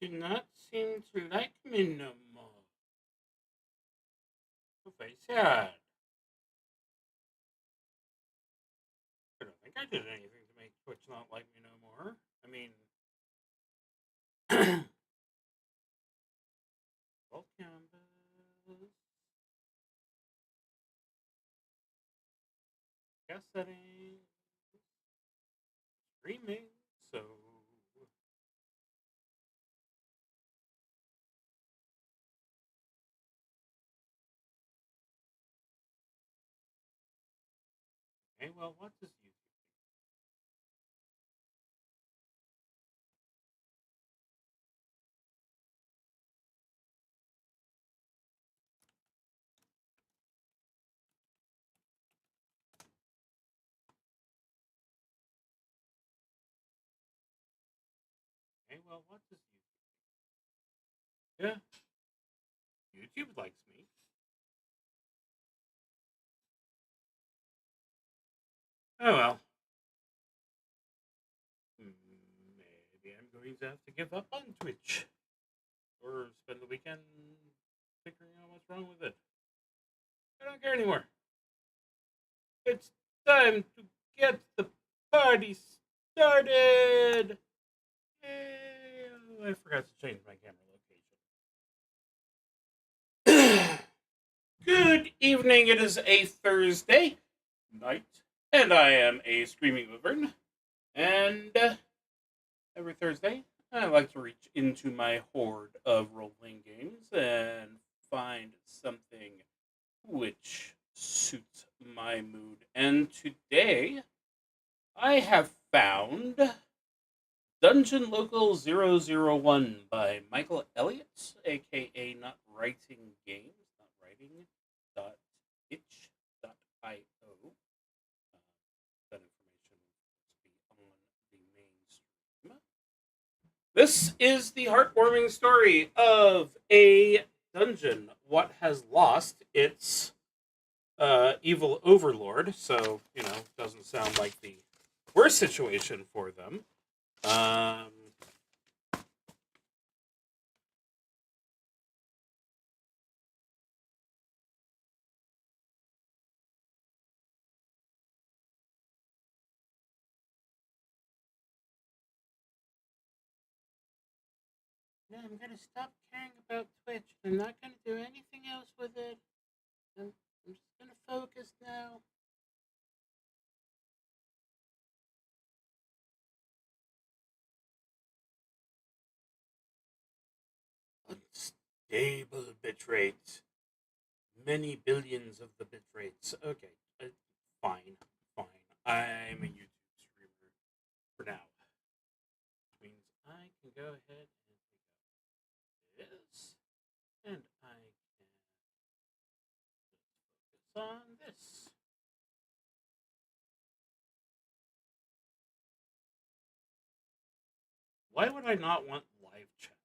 do not seem to like me no more. So very sad. I don't think I did anything to make Twitch not like me no more. I mean, well, canvas, guest settings, streaming. So, okay, well, what does YouTube? Okay, well, what does YouTube? Yeah, YouTube likes me. Oh well. Maybe I'm going to have to give up on Twitch or spend the weekend figuring out what's wrong with it. I don't care anymore. It's time to get the party started. Yay. Oh, I forgot to change my camera location. Good evening. It is a Thursday night, and I am a ScreamingWyvern. And every Thursday, I like to reach into my hoard of role-playing games and find something which suits my mood. And today, I have found Dungeon Local 001 by Michael Elliott, aka Not Writing Games, not writing dot itch.io. That information will be on the main stream. This is the heartwarming story of a dungeon what has lost its evil overlord, so, doesn't sound like the worst situation for them. No, I'm gonna stop caring about Twitch. I'm not gonna do anything else with it. I'm just gonna focus now. Unstable bitrate. Many billions of the bit rates. Okay, fine. I'm a YouTube streamer for now. Which means I can go ahead and take out this, and I can just focus on this. Why would I not want live chat?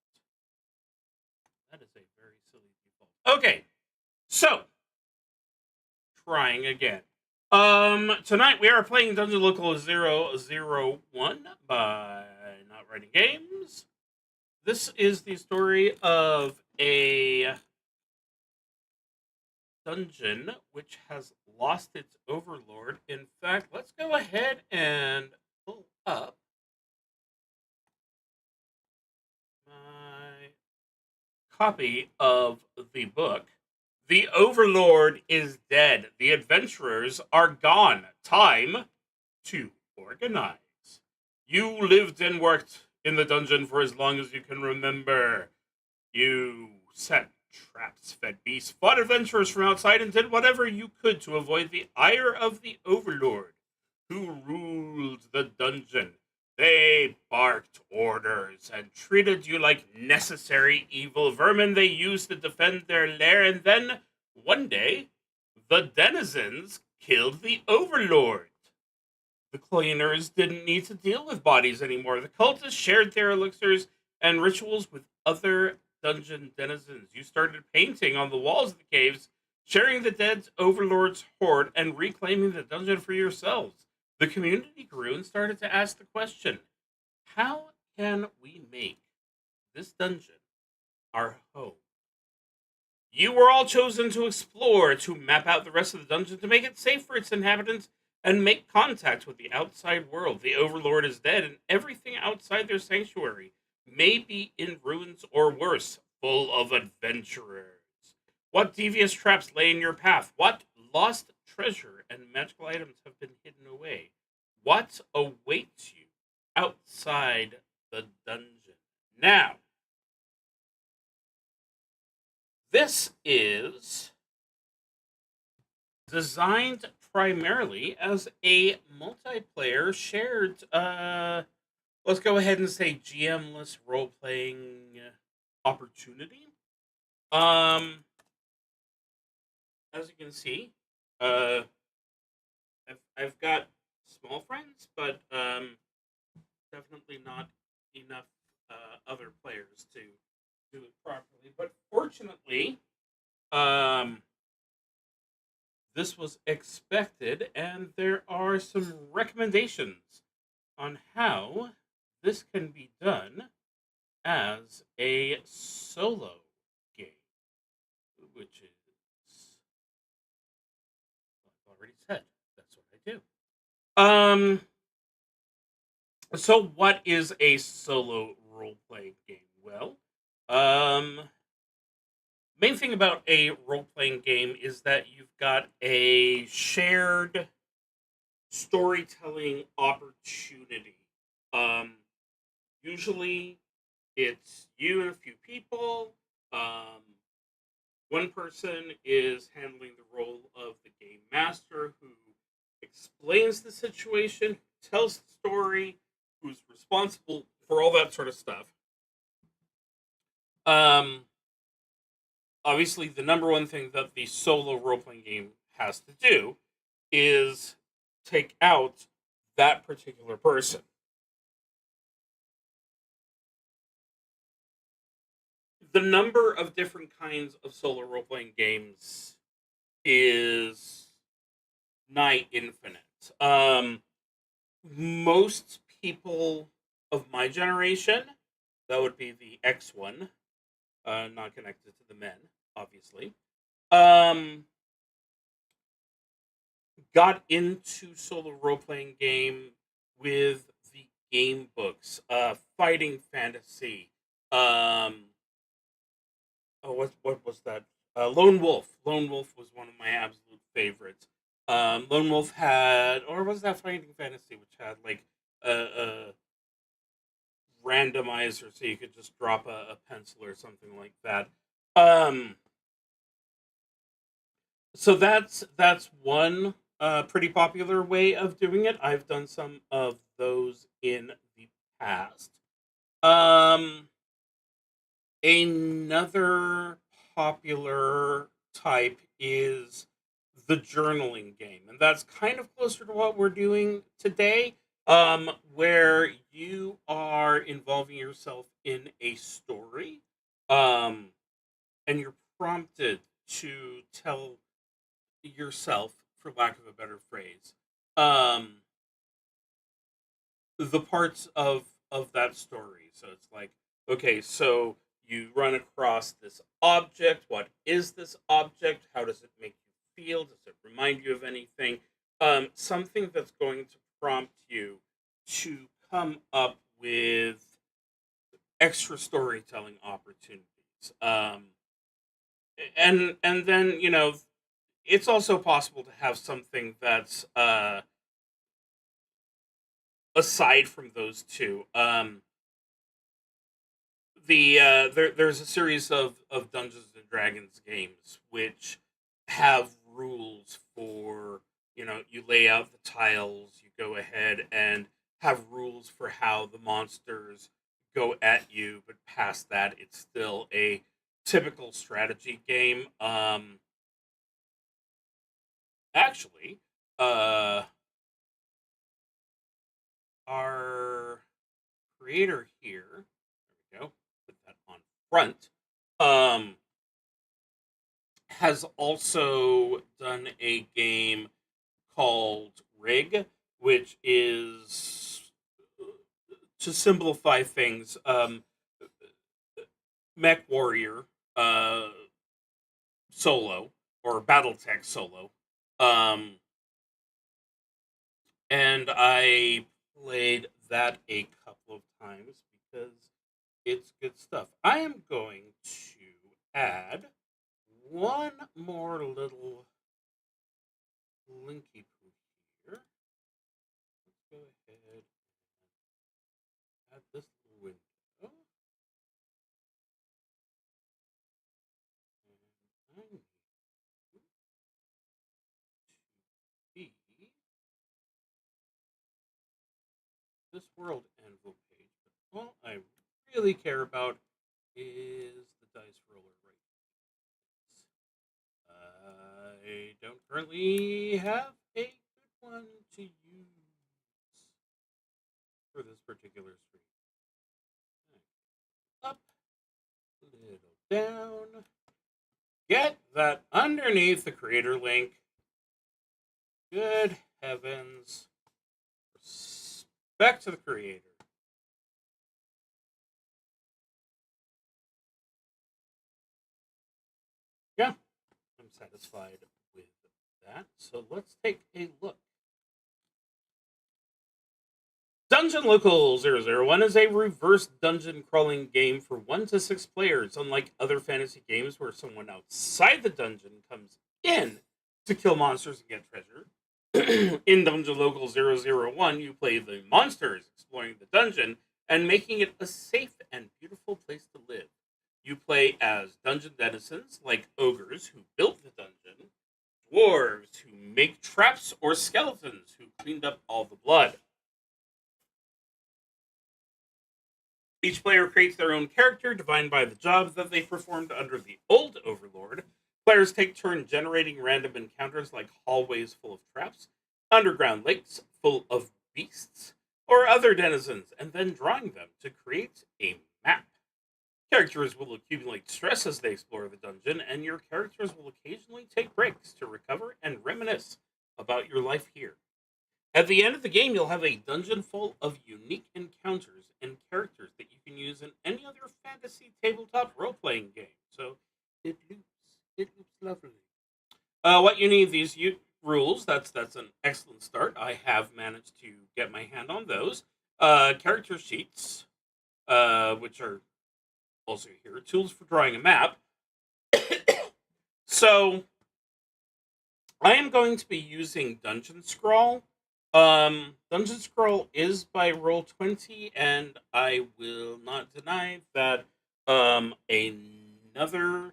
That is a very silly default. Okay, so trying again. Tonight we are playing Dungeon Local 001 by Not Writing Games. This is the story of a dungeon which has lost its overlord. In fact, let's go ahead and pull up my copy of the book. The overlord is dead. The adventurers are gone. Time to organize. You lived and worked in the dungeon for as long as you can remember. You set traps, fed beasts, fought adventurers from outside, and did whatever you could to avoid the ire of the overlord who ruled the dungeon. They barked orders and treated you like necessary evil vermin they used to defend their lair, and then, one day, the denizens killed the overlord. The cleaners didn't need to deal with bodies anymore. The cultists shared their elixirs and rituals with other dungeon denizens. You started painting on the walls of the caves, sharing the dead overlord's hoard, and reclaiming the dungeon for yourselves. The community grew and started to ask the question, how can we make this dungeon our home. You were all chosen to explore, to map out the rest of the dungeon, to make it safe for its inhabitants, and make contact with the outside world. The Overlord is dead, and everything outside their sanctuary may be in ruins or worse, full of adventurers. What devious traps lay in your path? What lost treasure and magical items have been hidden away? What awaits you outside the dungeon? Now, this is designed primarily as a multiplayer shared, let's go ahead and say GM-less role-playing opportunity. As you can see, uh, I've got small friends, but definitely not enough other players to do it properly. But fortunately, um, this was expected, and there are some recommendations on how this can be done as a solo game, which is, I've already said, that's what I do. So what is a solo role playing game? Well, um, main thing about a role playing game is that you've got a shared storytelling opportunity. Um, Usually, it's you and a few people. Um, One person is handling the role of the game master who explains the situation, who tells the story, who's responsible for all that sort of stuff. Um, Obviously, the number one thing that the solo role playing game has to do is take out that particular person. The number of different kinds of solo role playing games is nigh infinite. Most people of my generation, that would be the X one, not connected to the men, obviously, um, got into solo role playing game with the game books, fighting fantasy. Um, what was that? Lone Wolf. Lone Wolf was one of my absolute favorites. Lone Wolf had, or was that Fighting Fantasy, which had like a randomizer, so you could just drop a pencil or something like that. Um, so that's one pretty popular way of doing it. I've done some of those in the past. Um, Another popular type is the journaling game, and that's kind of closer to what we're doing today, where you are involving yourself in a story, um, and you're prompted to tell yourself, for lack of a better phrase, um, the parts of that story. So it's like, okay, so you run across this object. What is this object? How does it make you feel? Does it remind you of anything? Something that's going to prompt you to come up with extra storytelling opportunities. And then it's also possible to have something that's aside from those two. There's a series of Dungeons and Dragons games which have rules for, you lay out the tiles, you go ahead and have rules for how the monsters go at you, but past that it's still a typical strategy game. Actually, uh our creator here, there we go, put that on front. Um has also done a game called Rig, which is, to simplify things, Mech Warrior uh, solo or BattleTech solo, um, and I played that a couple of times because it's good stuff. I am going to add one more little linky poo here. Let's go ahead and add this little window. And I need to be this world anvil page. But all I really care about is the dice roller right. I don't currently have a good one to use for this particular stream. Up, little down. Get that underneath the creator link. Good heavens. Respect to the creator. Yeah, I'm satisfied with that. So let's take a look. Dungeon Local 001 is a reverse dungeon crawling game for 1 to 6 players. Unlike other fantasy games where someone outside the dungeon comes in to kill monsters and get treasure, in Dungeon Local 001, you play the monsters exploring the dungeon and making it a safe and beautiful place to live. You play as dungeon denizens like ogres who built the dungeon, dwarves who make traps, or skeletons who cleaned up all the blood. Each player creates their own character, defined by the jobs that they performed under the old Overlord. Players take turns generating random encounters like hallways full of traps, underground lakes full of beasts, or other denizens, and then drawing them to create a map. Characters will accumulate stress as they explore the dungeon, and your characters will occasionally take breaks to recover and reminisce about your life here. At the end of the game, you'll have a dungeon full of unique encounters and characters that you can use in any other fantasy tabletop role playing game. So it looks lovely. What you need these rules. That's an excellent start. I have managed to get my hand on those. Character sheets, which are also here. Tools for drawing a map. So I am going to be using Dungeon Scrawl. Dungeon Scroll is by Roll20, and I will not deny that another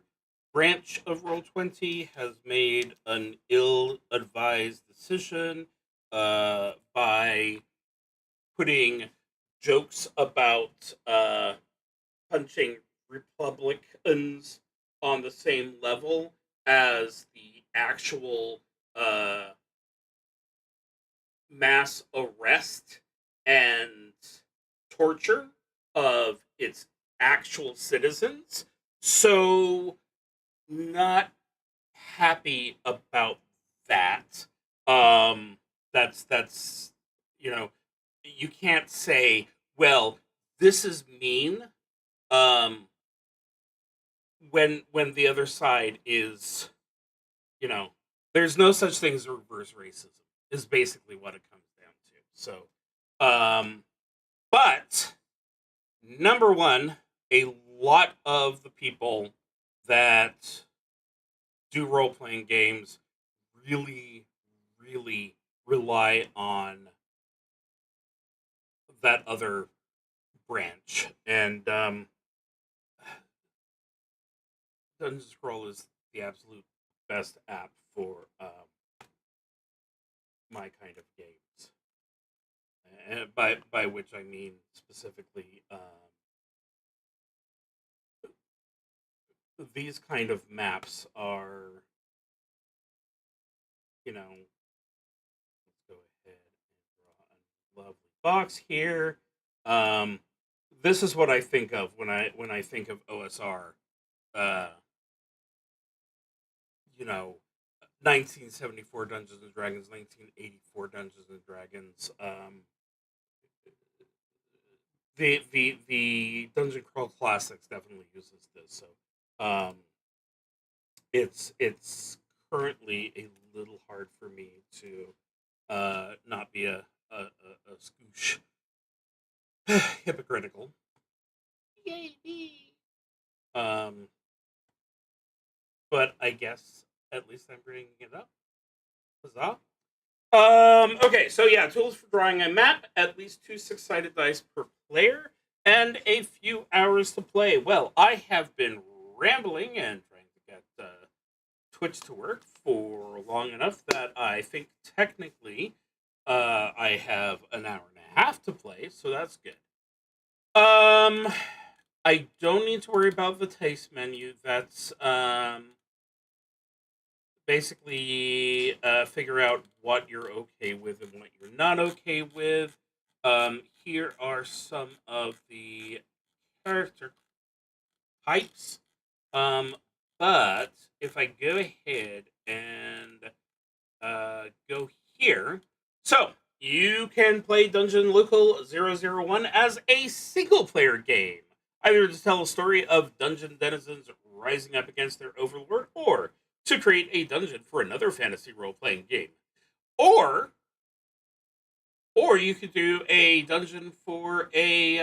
branch of Roll20 has made an ill-advised decision by putting jokes about punching Republicans on the same level as the actual mass arrest and torture of its actual citizens. So, not happy about that. That's you know, you can't say, well, this is mean, um, when the other side is, you know, there's no such thing as reverse racism. Is basically what it comes down to. So, but number one, a lot of the people that do role playing games really, really rely on that other branch, and Dungeon Scroll is the absolute best app for my kind of games. And by which I mean specifically these kind of maps are, let's go ahead and draw a lovely box here. Um, this is what I think of when I think of OSR. Uh, you know, 1974 Dungeons and Dragons, 1984 Dungeons and Dragons. the Dungeon Crawl Classics definitely uses this. So it's currently a little hard for me to not be a scoosh hypocritical. Yay! Um, but I guess at least I'm bringing it up. Huzzah! Okay, so yeah, tools for drawing a map, at least 2 6-sided dice per player, and a few hours to play. Well, I have been rambling and trying to get Twitch to work for long enough that I think technically I have an hour and a half to play, so that's good. I don't need to worry about the taste menu. That's basically figure out what you're okay with and what you're not okay with. Here are some of the character types. Um, but if I go ahead and go here, so you can play Dungeon Local 001 as a single player game, either to tell a story of dungeon denizens rising up against their overlord, or to create a dungeon for another fantasy role playing game. Or you could do a dungeon for a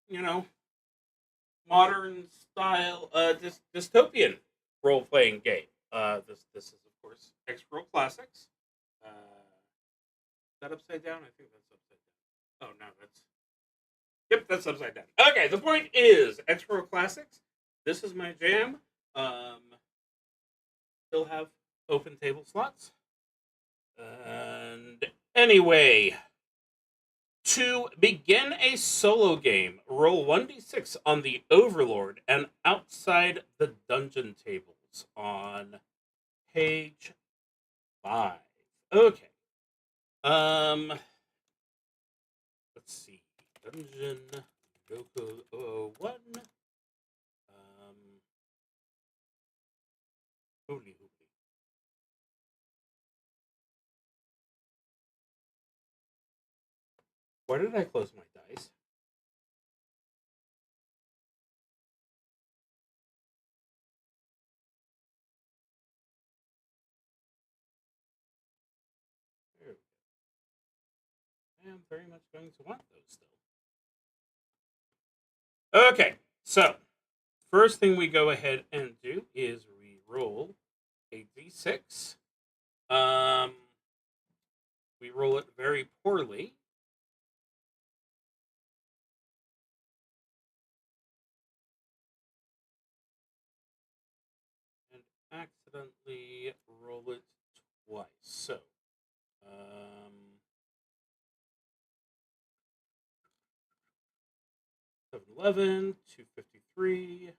you know, modern style dystopian role playing game. This is of course X Roll Classics. Is that upside down? I think that's upside down. Oh no, that's yep, that's upside down. Okay, the point is X Roll Classics. This is my jam. Um, Still have open table slots. And anyway, to begin a solo game, roll 1d6 on the Overlord and outside the dungeon tables on page 5. Okay. Um, let's see. Dungeon Local 01. Holy holy. Why did I close my dice? There we go. I am very much going to want those still. Okay, so first thing we go ahead and do is re-roll a d6. Um, we roll it very poorly. And accidentally roll it twice. So, um, 711, 253.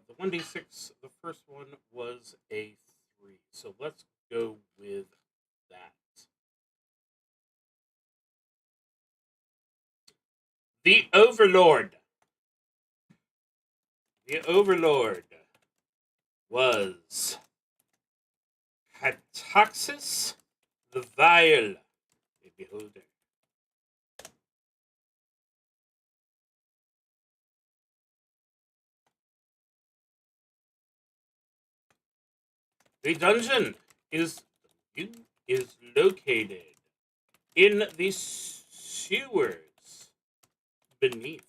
The 1d6, the first one was a 3. So let's go with that. The Overlord. The Overlord was Hataxis the Vile, a beholder. The dungeon is located in the sewers beneath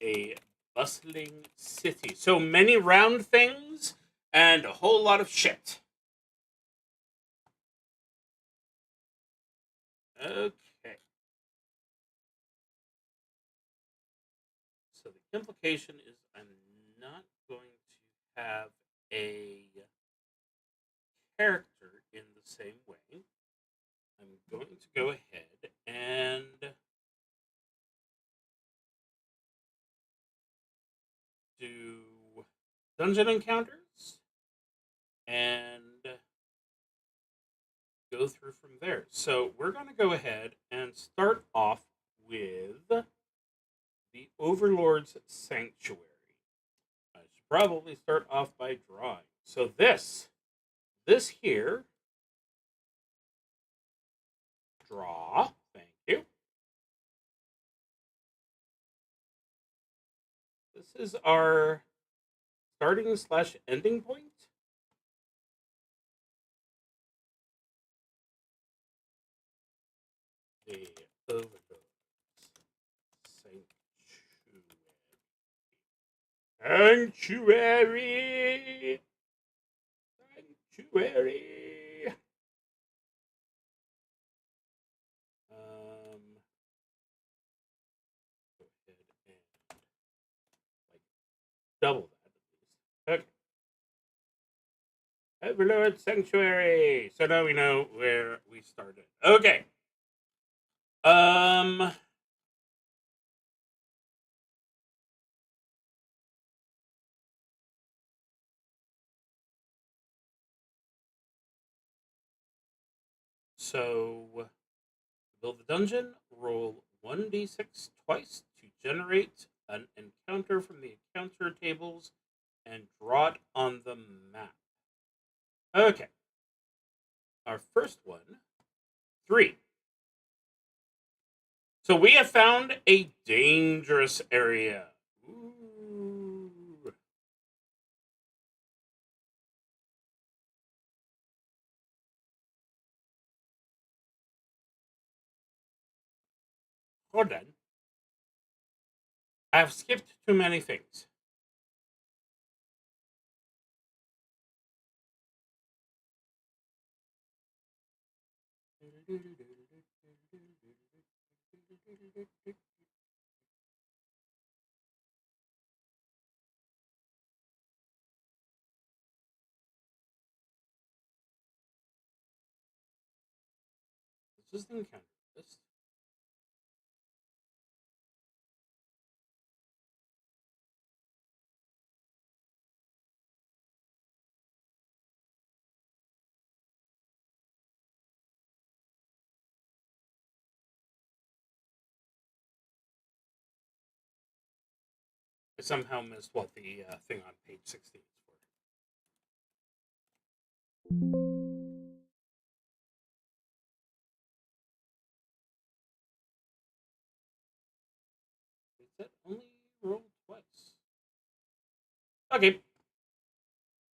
a bustling city. So many round things and a whole lot of shit. Okay. So the implication is I'm not going to have a character in the same way. I'm going to go ahead and do dungeon encounters and go through from there. So we're going to go ahead and start off with the Overlord's Sanctuary. I should probably start off by drawing. So this here, draw, thank you. this is our starting slash ending point. The Overlord Sanctuary. Sanctuary. Go ahead and like double that at least. Okay. Overlord Sanctuary. So now we know where we started. Okay. Um. So build the dungeon. Roll 1d6 twice to generate an encounter from the encounter tables and draw it on the map. Okay. Our first one, 3. So we have found a dangerous area. Ooh. Hold on. I've skipped too many things. This is the encounter list. I somehow missed what the thing on page 16 is for. Is that only rolled twice? Okay,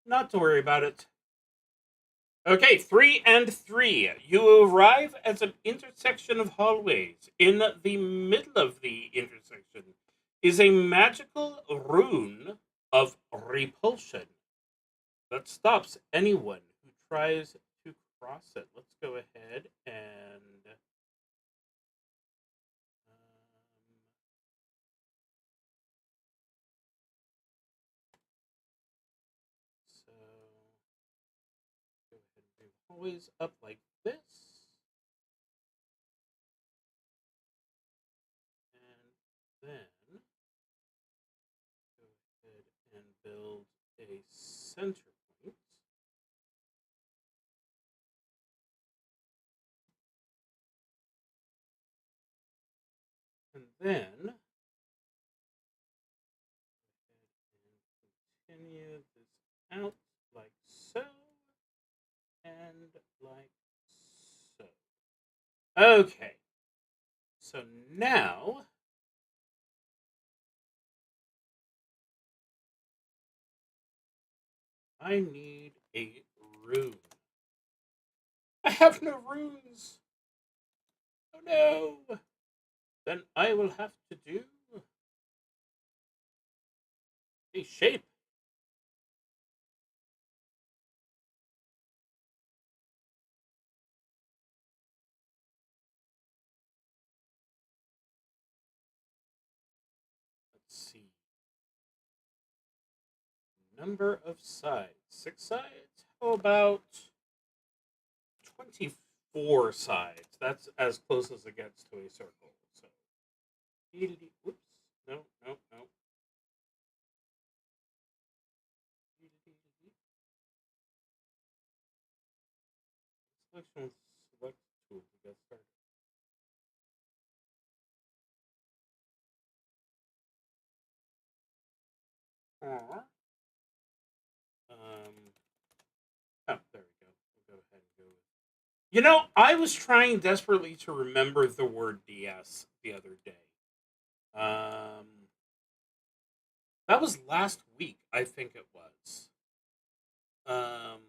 not to worry about it. Okay, 3 and 3. You arrive at an intersection of hallways. In the middle of the intersection is a magical rune of repulsion that stops anyone who tries to cross it. Let's go ahead and so go ahead and move hallways up like this. And then go ahead and build a center point. And then continue this out like so and like so. Okay. So now I need a rune. I have no runes. Oh no. Then I will have to do a shape. Let's see. Number of sides. 6 sides? How about 24 sides? That's as close as it gets to a circle. So, whoops. No, no, no. Selection with select tool to get started. Oh, there we go. We'll go ahead and go with. You know, I was trying desperately to remember the word DS the other day. Um, That was last week, I think it was. Um,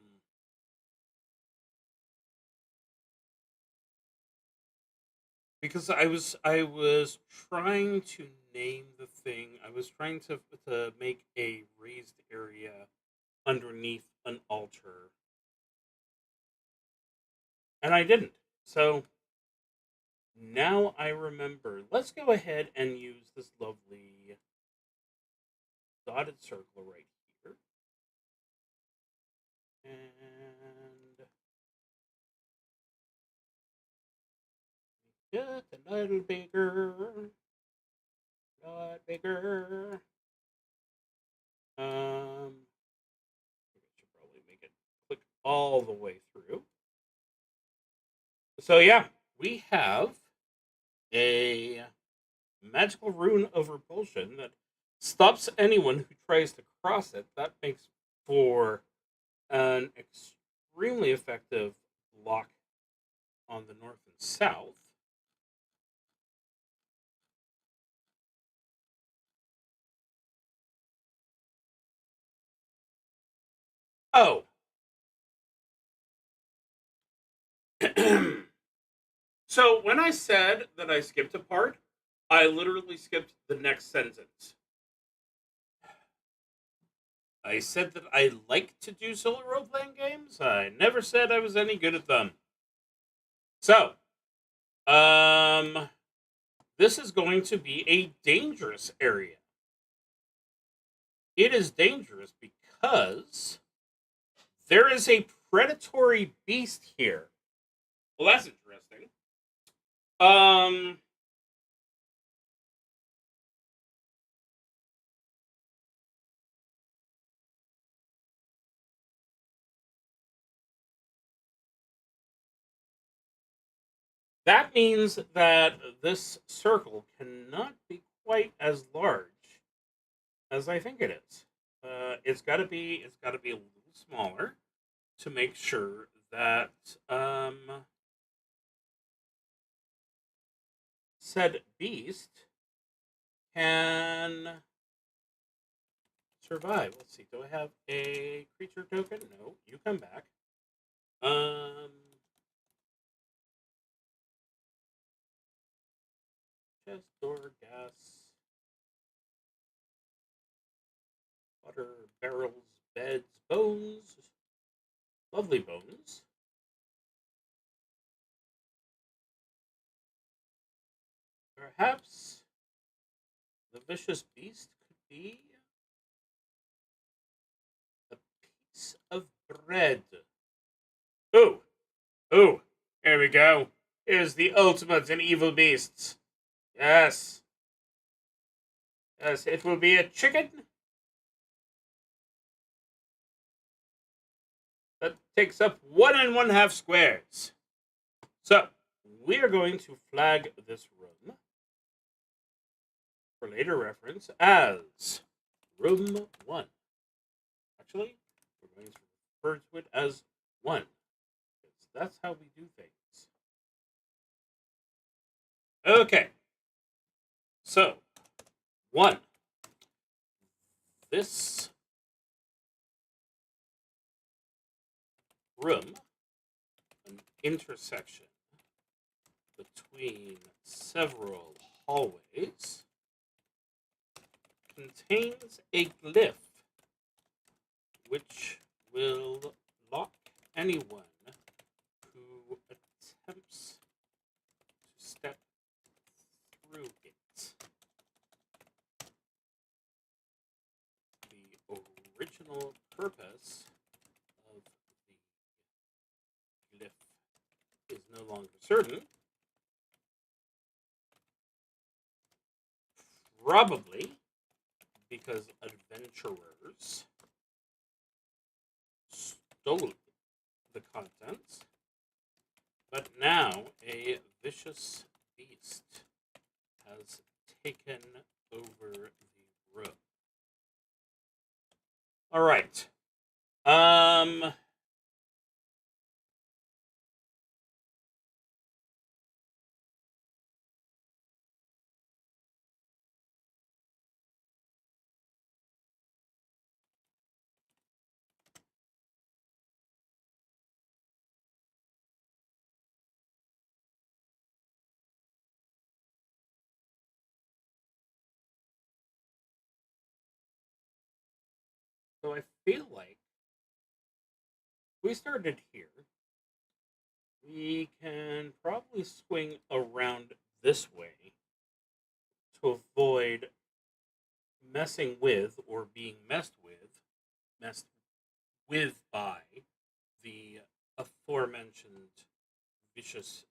because I was trying to name the thing. I was trying to make a raised area underneath an altar, and I didn't. So now I remember. Let's go ahead and use this lovely dotted circle right here, and just a little bigger, lot bigger. I should probably make it click all the way through. So yeah, we have a magical rune of repulsion that stops anyone who tries to cross it. That makes for an extremely effective block on the north and south. Oh. So when I said that I skipped a part, I literally skipped the next sentence. I said that I like to do solo role playing games. I never said I was any good at them. So, um, this is going to be a dangerous area. It is dangerous because there is a predatory beast here. Well, that's interesting. Um, that means that this circle cannot be quite as large as I think it is. It's got to be a little smaller to make sure that said beast can survive. Let's see. Do I have a creature token? No. You come back. Um, chest, door, gas, water, barrels, beds, bones. Lovely bones. Perhaps the vicious beast could be a piece of bread. Ooh, ooh, here we go. Here's the ultimate in evil beasts. Yes, yes, it will be a chicken that takes up 1 1/2 squares. So, we are going to flag this room for later reference as room 1. Actually, we're going to refer to it as 1. Because that's how we do things. Okay, so 1. This room, an intersection between several hallways, contains a glyph which will lock anyone who attempts to step through it. The original purpose of the glyph is no longer certain. Probably because adventurers stole the contents, but now a vicious beast has taken over the room. All right. Um, So I feel like we started here. We can probably swing around this way to avoid messing with or being messed with by the aforementioned vicious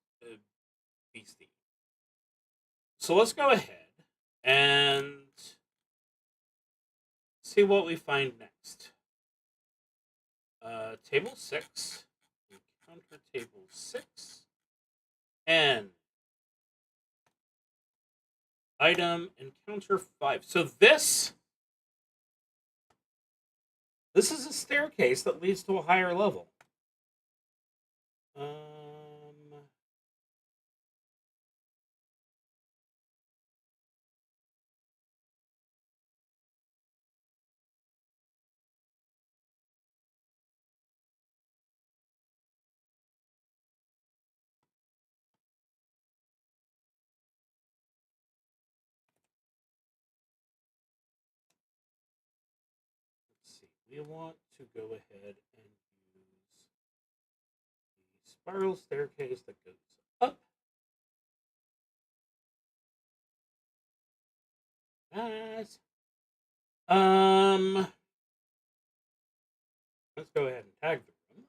beastie. So let's go ahead and see what we find next. Table 6, encounter table 6, and item encounter 5. So this is a staircase that leads to a higher level. Let's see. We want to go ahead and use the spiral staircase that goes up. Nice. Let's go ahead and tag the room.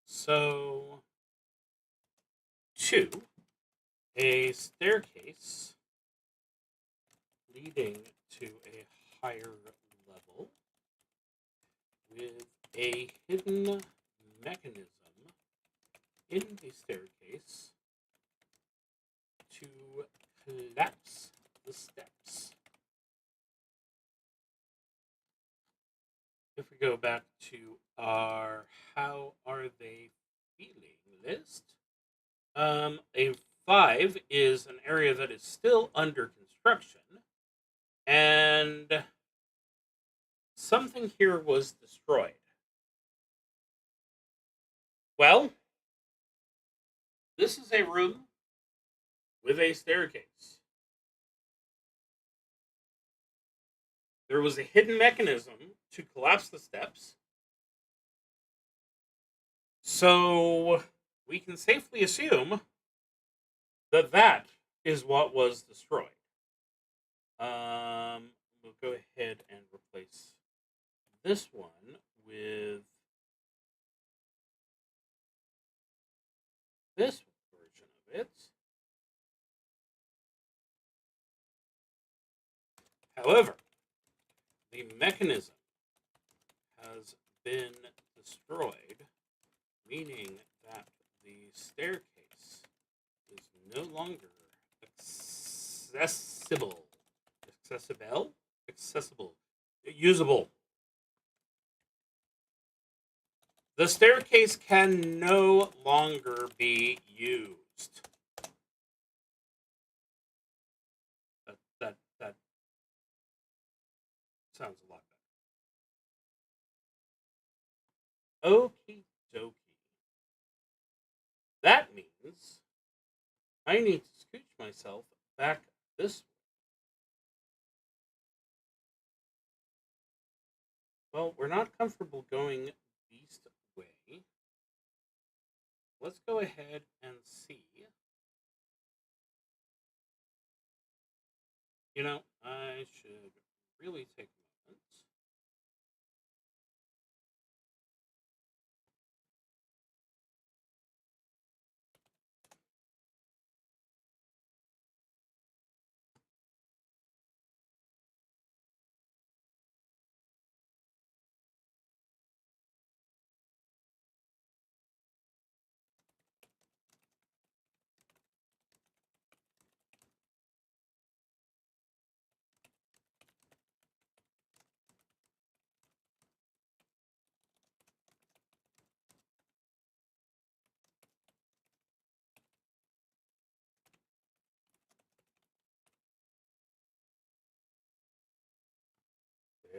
So, 2, a staircase leading to a higher level with a hidden mechanism in the staircase to collapse the steps. If we go back to our how are they feeling list, a 5 is an area that is still under construction, and something here was destroyed. Well, this is a room with a staircase. There was a hidden mechanism to collapse the steps. So we can safely assume that that is what was destroyed. We'll go ahead and replace this one with this version of it. However, the mechanism has been destroyed, meaning that the staircase is no longer accessible. Accessible. Usable. The staircase can no longer be used. That sounds a lot better. Okie dokie. That means I need to scooch myself back this way. Well, we're not comfortable going east way. Let's go ahead and see. You know, I should really take a moment.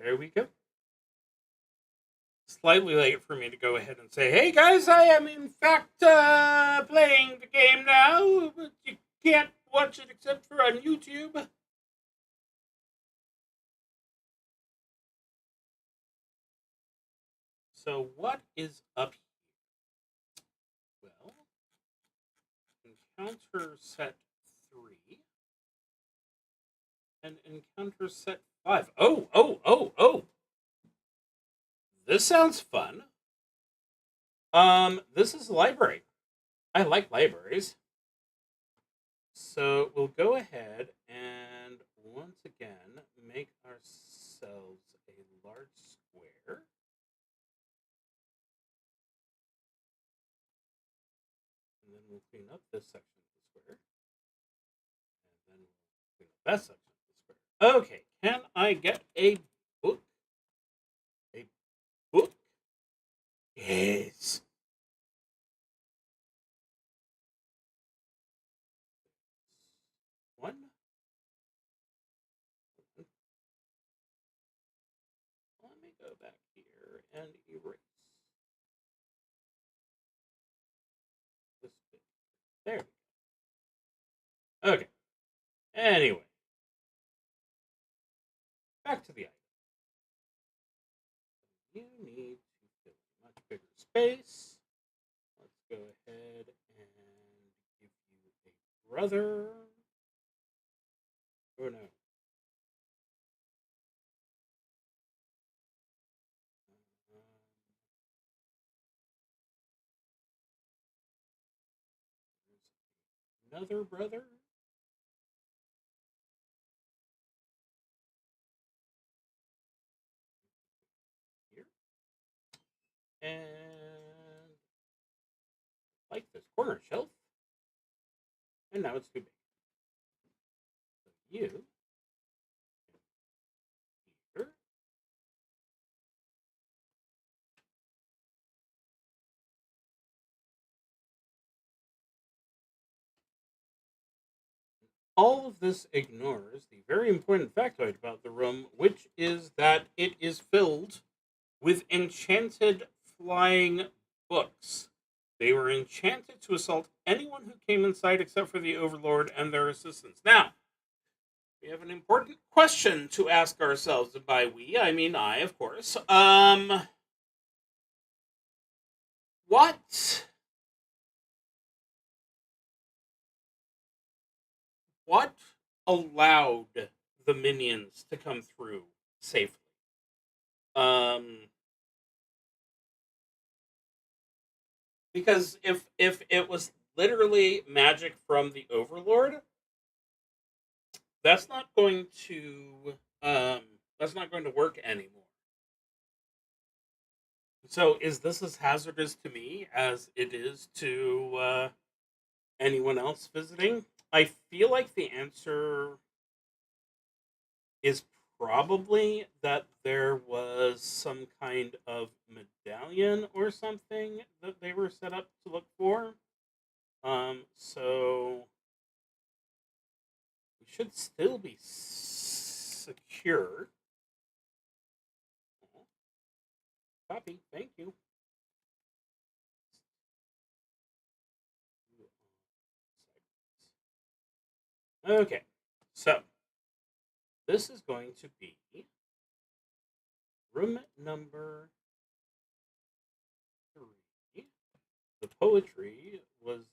There we go. slightly late for me to go ahead and say, hey guys, I am in fact playing the game now, but you can't watch it except for on YouTube. So what is up here? Well, encounter set 3 and encounter set 5. Oh. This sounds fun. This is a library. I like libraries. So we'll go ahead and once again make ourselves a large square. And then we'll clean up this section of the square. And then we'll clean up that section of the square. Okay, can I get a book? A book? Yes. One. Let me go back here and erase this bit. There we go. Okay. Anyway, back to the item. You need to fill a much bigger space. Let's go ahead and give you a brother. Oh no. Another brother. Here. And like this corner shelf. And now it's too big. So you here. All of this ignores the very important factoid about the room, which is that it is filled with enchanted flying books. They were enchanted to assault anyone who came inside except for the Overlord and their assistants. Now, we have an important question to ask ourselves, and by we, I mean I, of course. What allowed the minions to come through safely? Um, because if it was literally magic from the Overlord, that's not going to um that's not going to work anymore. So is this as hazardous to me as it is to anyone else visiting? I feel like the answer is probably that there was some kind of medallion or something that they were set up to look for. So we should still be secure. Copy. Thank you. Okay. So this is going to be room number 3. The poetry was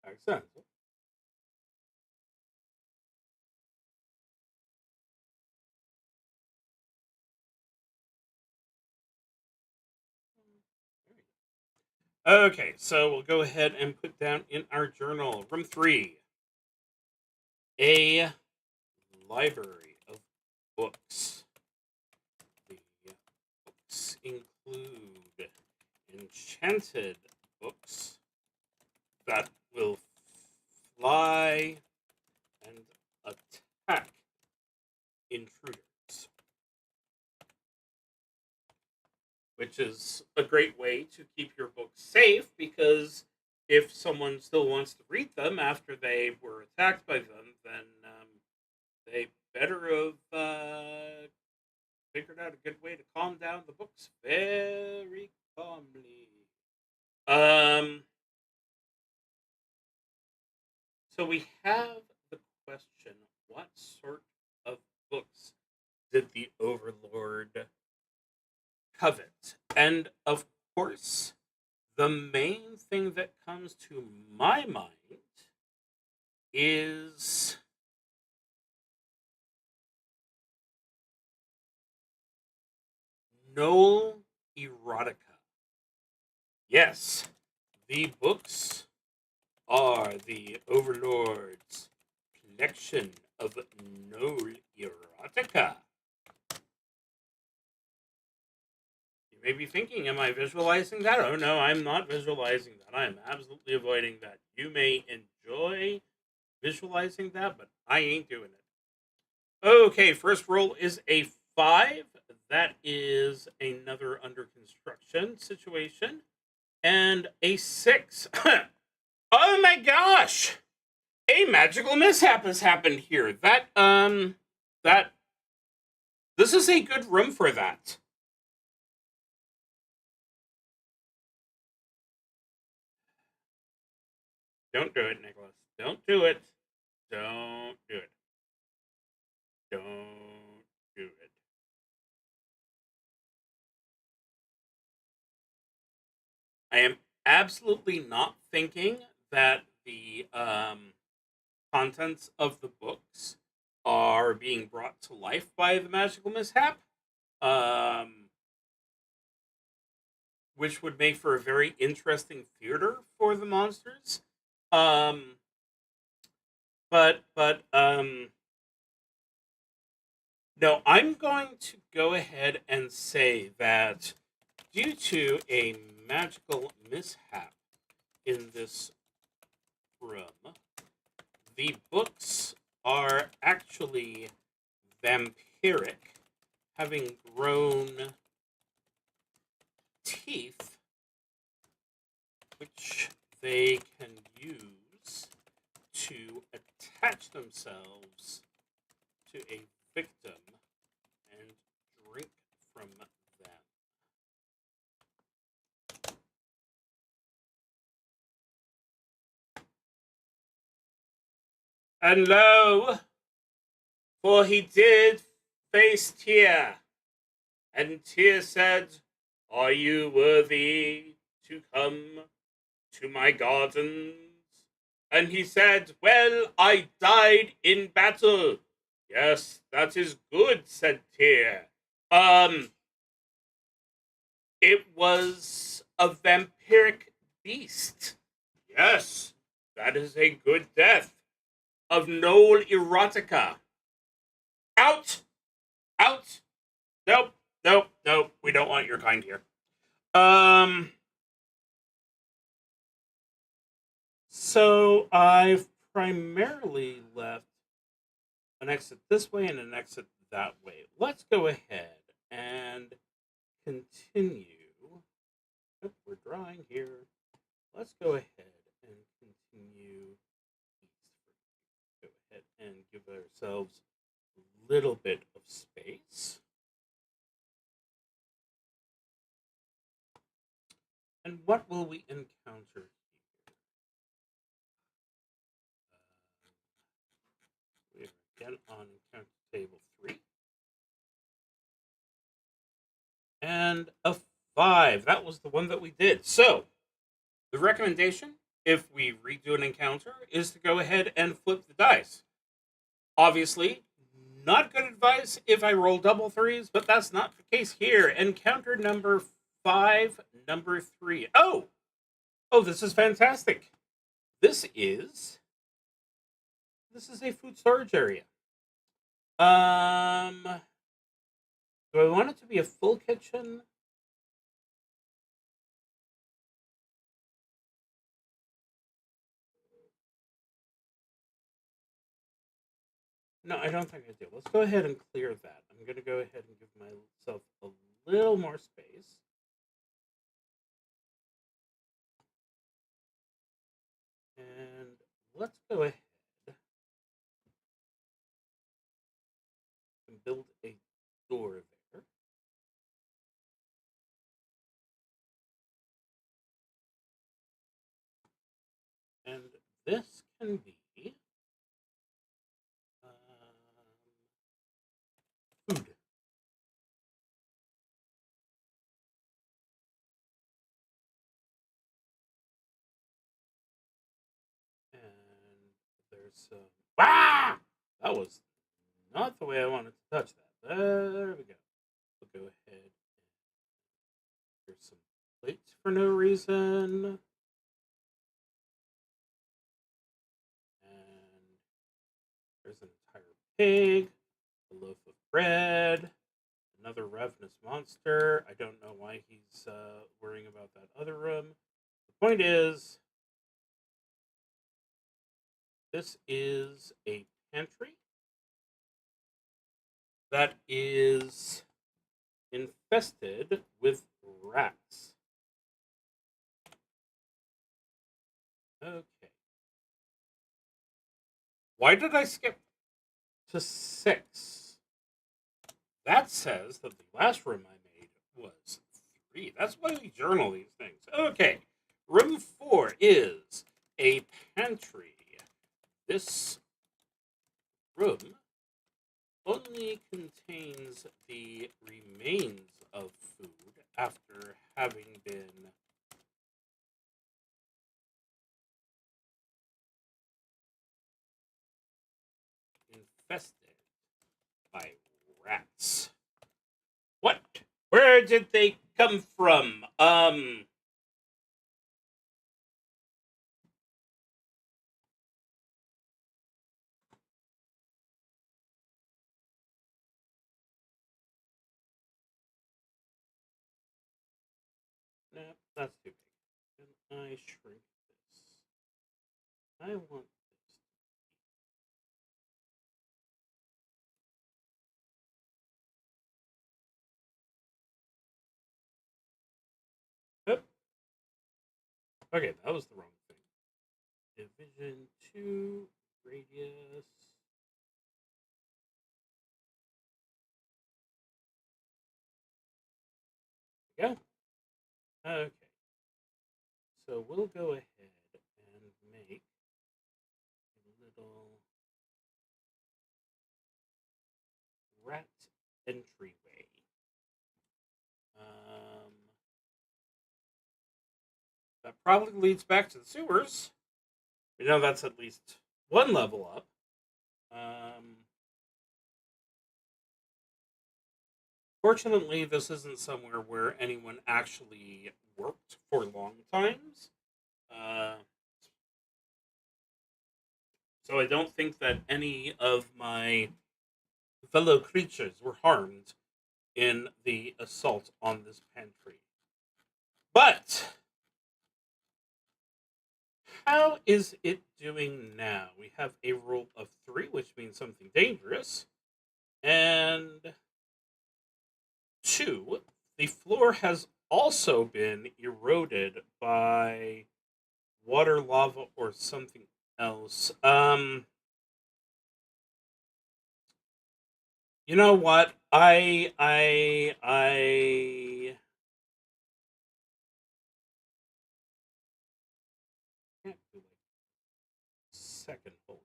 accidental. Okay, so we'll go ahead and put down in our journal room 3 a library of books. The books include enchanted books that will fly and attack intruders, which is a great way to keep your books safe because if someone still wants to read them after they were attacked by them, then they better have figured out a good way to calm down the books very calmly. Um, so we have the question: what sort of books did the Overlord covet? And of course, the main thing that comes to my mind is Noel Erotica. Yes, the books are the Overlord's collection of Noel Erotica. You may be thinking, am I visualizing that? Oh no, I'm not visualizing that. I am absolutely avoiding that. You may enjoy visualizing that, but I ain't doing it. Okay, first roll is a 5. That is another under construction situation. And a 6. Oh my gosh! A magical mishap has happened here. That this is a good room for that. Don't do it, Nicholas. Don't do it. Don't do it. Don't do it. I am absolutely not thinking that the contents of the books are being brought to life by the magical mishap, um, which would make for a very interesting theater for the monsters. Um, but no, I'm going to go ahead and say that due to a magical mishap in this room, the books are actually vampiric, having grown teeth, which they can use to attach themselves to a victim and drink from them. And lo, for he did face Tyr, and Tyr said, "Are you worthy to come to my gardens?" And he said, "Well, I died in battle." "Yes, that is good," said Tyr. Um, it was a vampiric beast. "Yes, that is a good death. Of Noel Erotica. Out! Out! Nope, nope, nope. We don't want your kind here. Um, so I've primarily left an exit this way and an exit that way. Let's go ahead and continue. Oh, we're drawing here. Let's go ahead and continue east. Go ahead and give ourselves a little bit of space. And what will we encounter here? We're again on encounter table 3. And a 5. That was the one that we did. So, the recommendation, if we redo an encounter, is to go ahead and flip the dice. Obviously, not good advice if I roll double 3s, but that's not the case here. Encounter number 5, number 3. Oh! Oh, this is fantastic. This is a food storage area. Do I want it to be a full kitchen? No, I don't think I do. Let's go ahead and clear that. I'm going to go ahead and give myself a little more space. And let's go ahead and build a door there. can be food. And there's some. Ah! That was not the way I wanted to touch that. There we go. We'll go ahead and here's some plates for no reason. And there's an entire pig, a loaf of bread, another ravenous monster. I don't know why he's worrying about that other room. The point is, this is a pantry that is infested with rats. Okay. Why did I skip to 6? That says that the last room I made was 3. That's why we journal these things. Okay. Room 4 is a pantry. This room only contains the remains of food after having been infested by rats. What? Where did they come from? No, that's too big. Can I shrink this? I want this. Oh, okay, that was the wrong thing. Division 2, radius. There we go. Okay. So we'll go ahead and make a little rat entryway. That probably leads back to the sewers. We know that's at least one level up. Fortunately, this isn't somewhere where anyone actually worked for long times. Uh, so I don't think that any of my fellow creatures were harmed in the assault on this pantry. But how is it doing now? We have a roll of 3, which means something dangerous. And 2, the floor has also been eroded by water, lava, or something else. You know what? I can't do like second hold.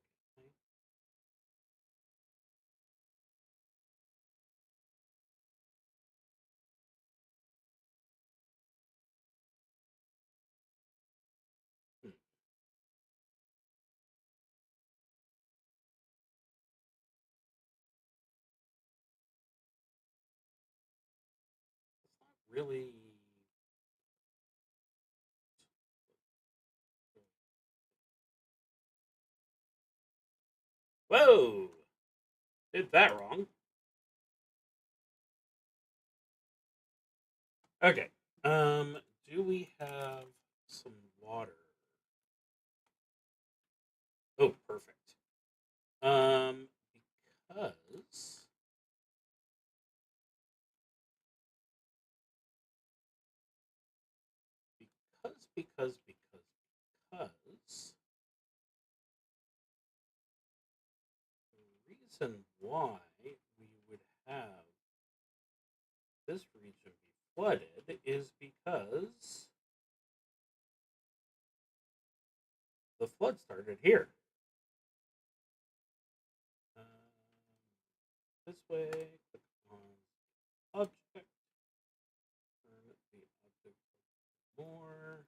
Hmm. It's not really. Whoa! Did that wrong. Okay. Do we have some water? Oh, perfect. Um, because because the reason why we would have this region be flooded is because the flood started here. this way, click on object, turn the object more.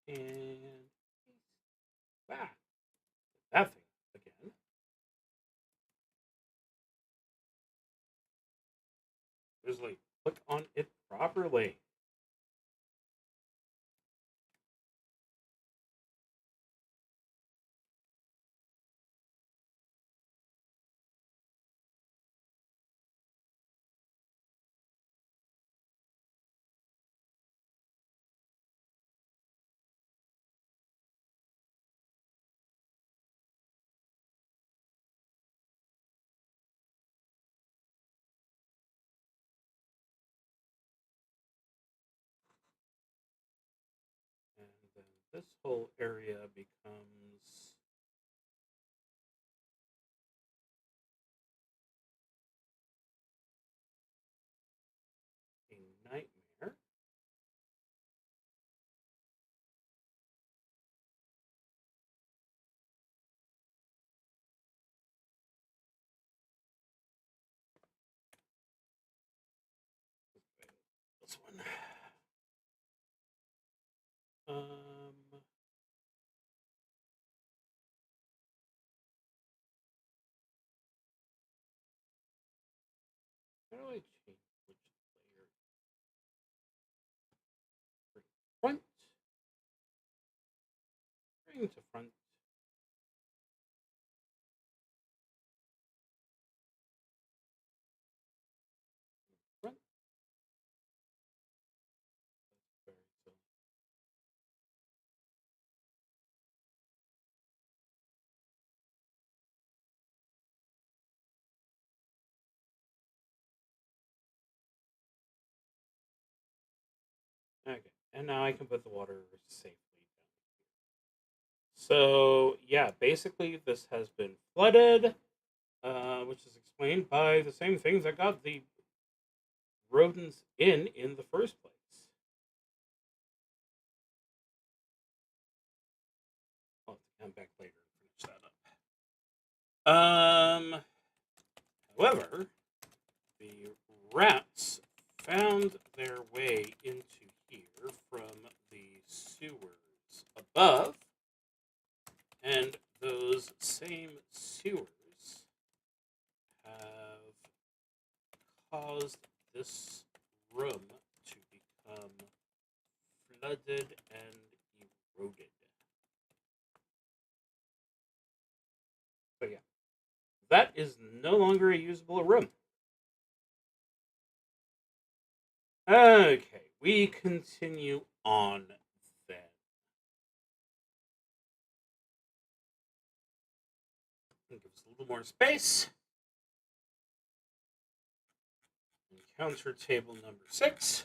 And back that thing again. Just like click on it properly. And then this whole area becomes a nightmare. This one. How do I change which layer? Front. Bring to front. Front. Very silly. Okay, and now I can put the water safely down here. So yeah, basically this has been flooded, which is explained by the same things that got the rodents in the first place. I'll have to come back later and finish that up. However, the rats found their way into here from the sewers above, and those same sewers have caused this room to become flooded and eroded. So yeah, that is no longer a usable room. Okay, we continue on then. Give us a little more space. Encounter table number 6.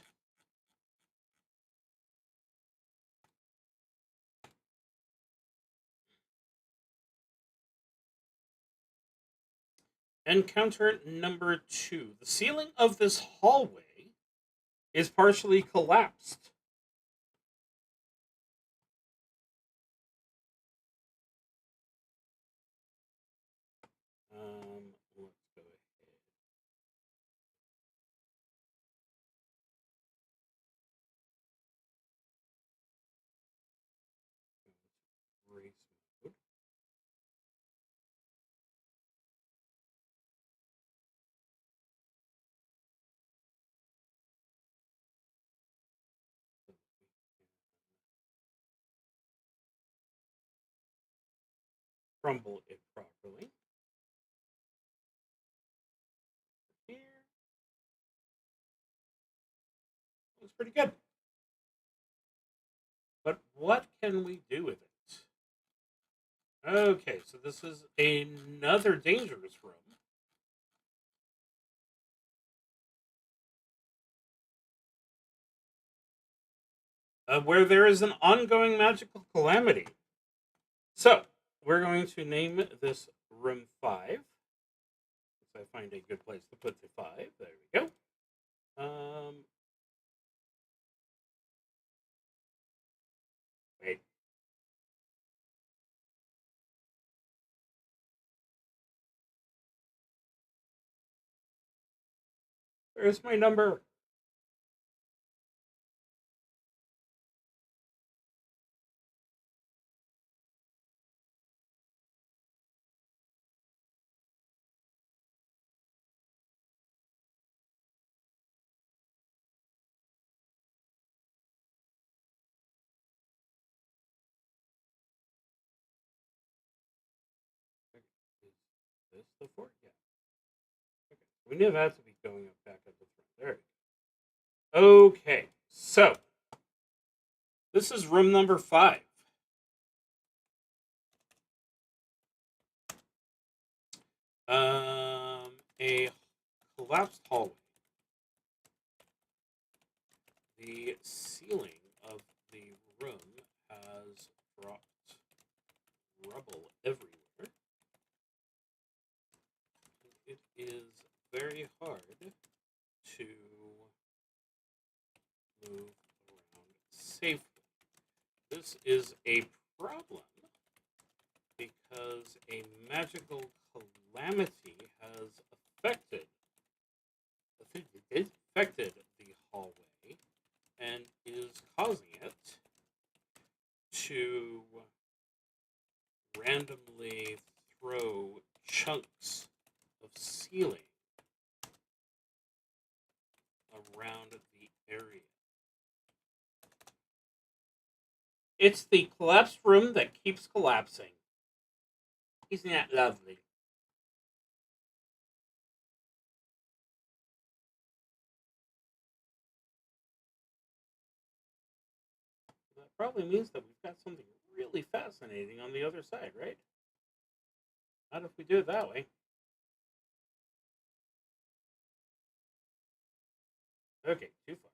Encounter number 2. The ceiling of this hallway is partially collapsed. Let's go ahead. Race mode. Crumble it properly. Here. Looks pretty good. But what can we do with it? Okay, so this is another dangerous room. Where there is an ongoing magical calamity. So, we're going to name this room 5. So I find a good place to put the 5. There we go. Wait. Where's my number? Is this the fort? Yeah. Okay. We knew that to be going up back up the front. There. Okay. So this is room number 5. A collapsed hallway. The ceiling of the room has dropped rubble everywhere. It is very hard to move around safely. This is a problem because a magical calamity has affected the hallway and is causing it to randomly throw chunks of ceiling around the area. It's the collapsed room that keeps collapsing. Isn't that lovely? That probably means that we've got something really fascinating on the other side, right? Not if we do it that way. Okay, too far.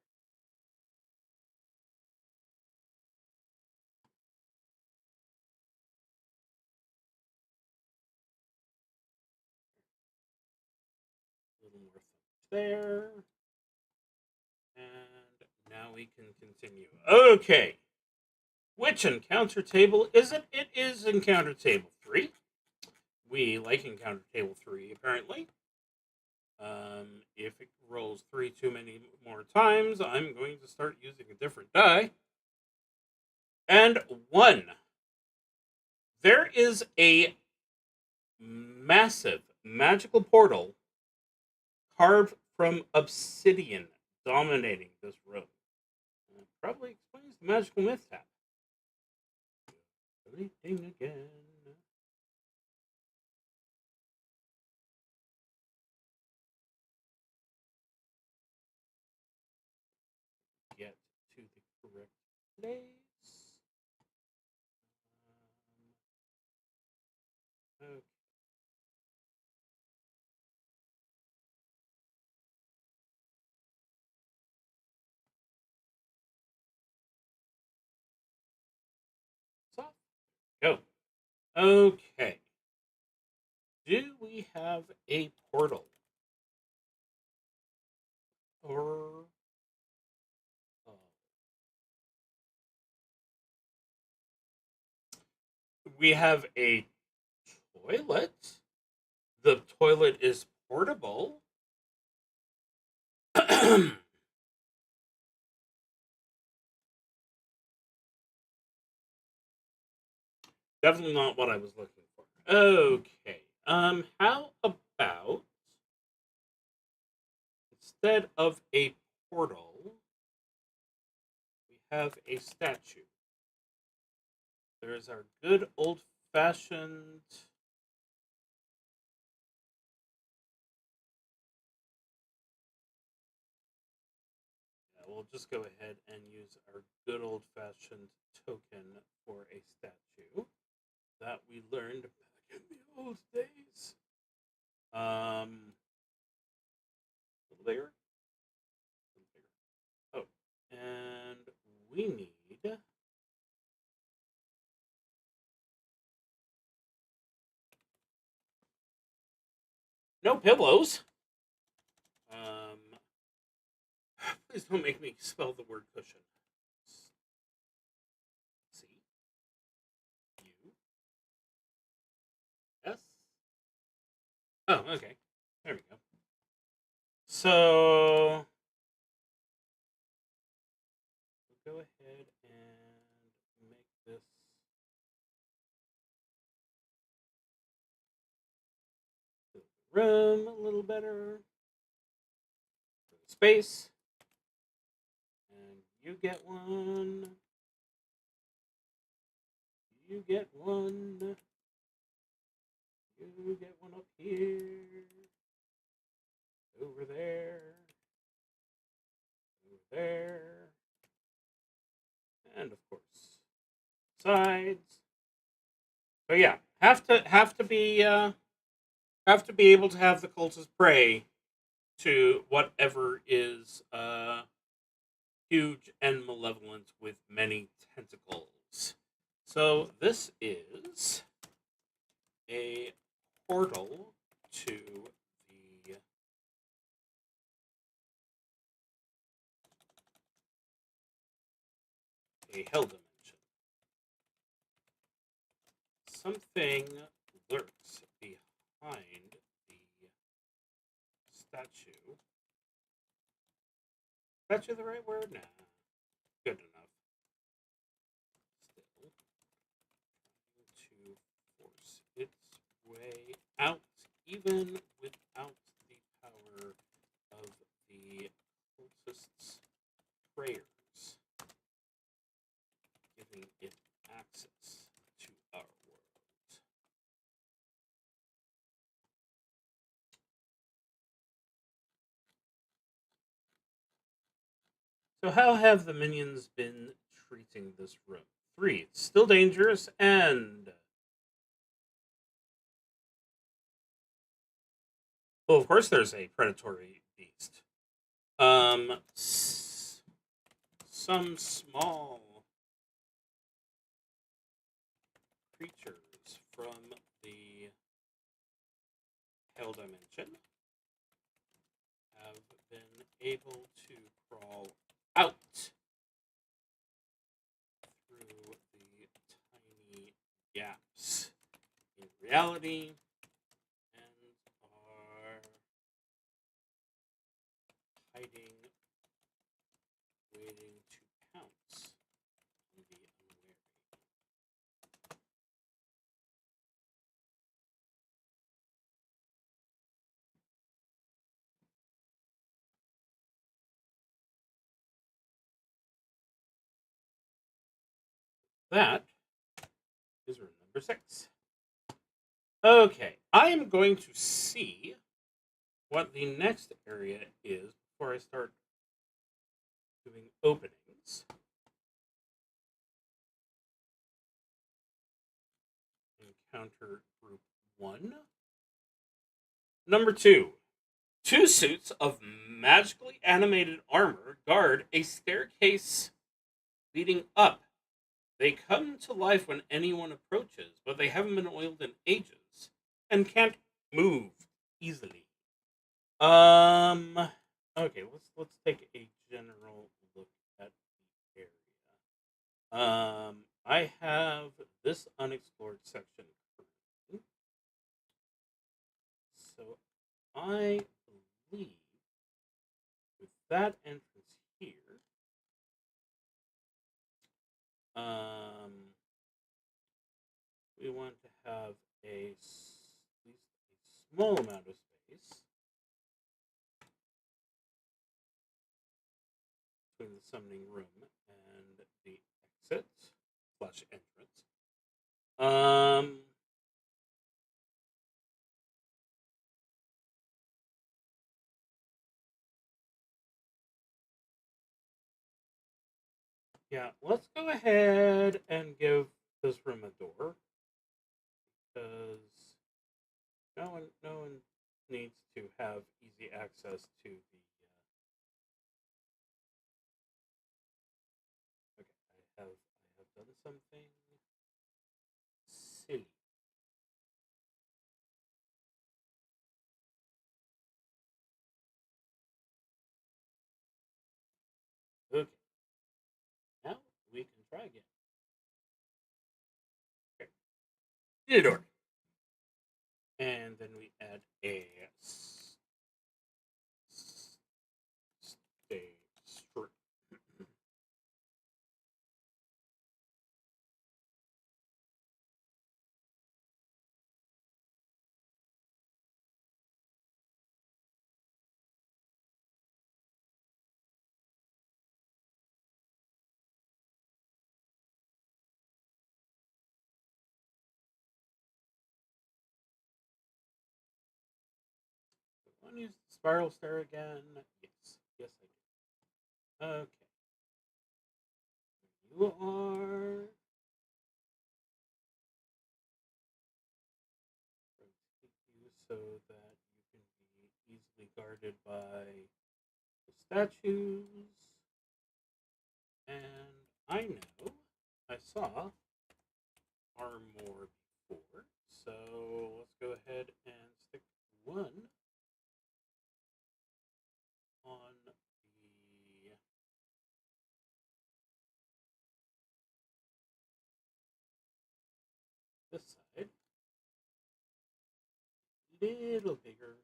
A little more there. And now we can continue. Okay. Which encounter table is it? It is encounter table 3. We like encounter table 3, apparently. If it rolls 3 too many more times, I'm going to start using a different die. And 1. There is a massive magical portal carved from obsidian dominating this room. That probably explains the magical mishap. Anything again. Get to the correct place. Okay. So, go. Okay. Do we have a portal? Or we have a toilet? The toilet is portable. Definitely not what I was looking for. Okay. How about instead of a portal, we have a statue? There's our good old fashioned. Yeah, we'll just go ahead and use our good old fashioned token for a statue that we learned back in the old days. A little bigger. Oh, and we need no pillows. Please don't make me spell the word cushion. See? Oh, okay. There we go. So we'll go ahead and make this room a little better. Space. And you get one. You get one. You get one up here. Over there. Over there. And of course, sides. So yeah, have to be able to have the cultist pray to whatever is huge and malevolent with many tentacles. So this is a portal to the a hell dimension. Something lurks behind the statue. Statue the right word? Nah. Good enough. Still trying to force its way out, even without the power of the cultist's prayers, giving it access to our world. So, how have the minions been treating this room? 3. It's still dangerous, and well, of course, there's a predatory beast. Some small creatures from the hell dimension have been able to crawl out through the tiny gaps in reality and are hiding, waiting to pounce on the unwary. That is room number 6. Okay, I am going to see what the next area is before I start doing openings. Encounter group 1. Number 2. 2 suits of magically animated armor guard a staircase leading up. They come to life when anyone approaches, but they haven't been oiled in ages and can't move easily. Okay, let's take a general look at the area. I have this unexplored section currently. So I believe with that entrance here, um, we want to have at least a small amount of space between the summoning room and the exit slash entrance. Yeah, let's go ahead and give this room a door because no one needs to have easy access to the. Okay, I have done something silly. Okay, now we can try again. Okay, need a door, and then we add a stay straight. Want to use the spiral stair again? Yes. Yes, I do. Okay. You are. Rotate you so that you can be easily guarded by the statues. And I know I saw armor before, so let's go ahead and stick one on the this side, little bigger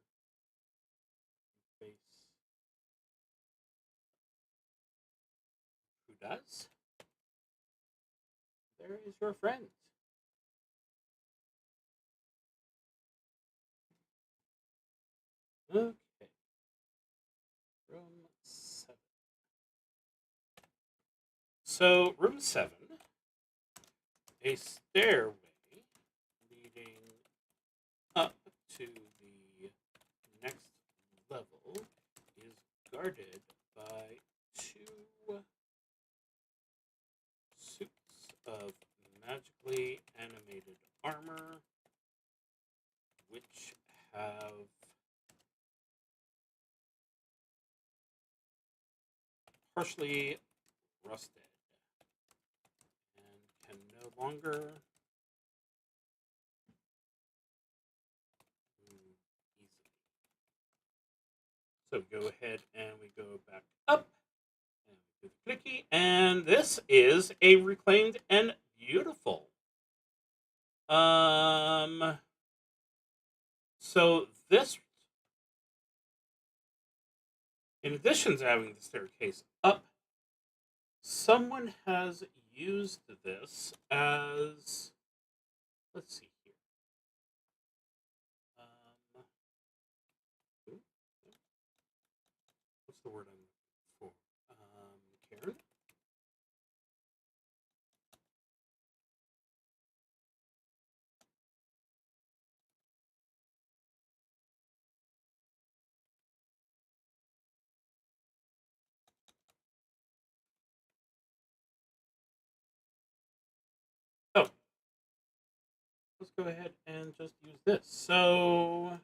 face. Who does? There is your friend. Okay, room 7. So, room 7, a stairway leading up to the next level is guarded by 2 suits of magically animated armor, which have partially rusted and can no longer move easily. So go ahead and we go back up and we do the clicky, and this is a reclaimed and beautiful. So this, in addition to having the staircase up, someone has used this as, let's see here. What's the word I'm looking for? Karen? Oh, let's go ahead and just use this. So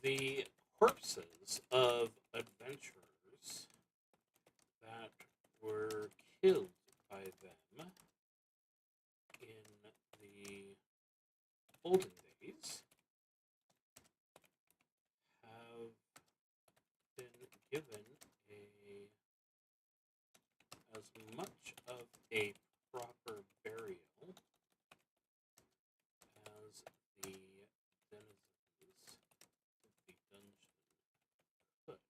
the corpses of adventurers that were killed by them in the olden days have been given as much of a proper burial as the denizens of the dungeon could.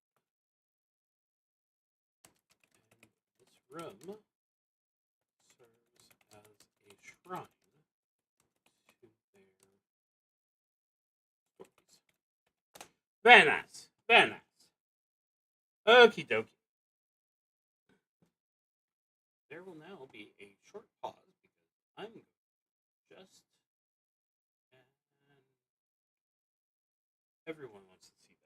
And this room serves as a shrine to their stories. Very nice. Very nice. Okie dokie. There will now be a short pause because I'm going to just, and everyone wants to see that.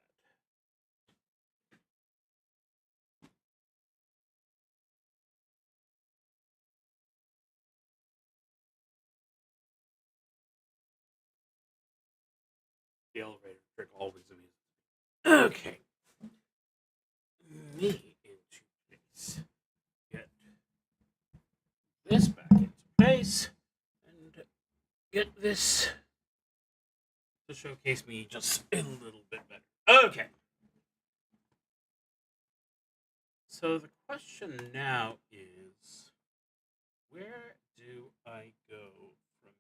The elevator trick always amuses me. Okay. get this to showcase me just a little bit better. Okay. So the question now is, where do I go from?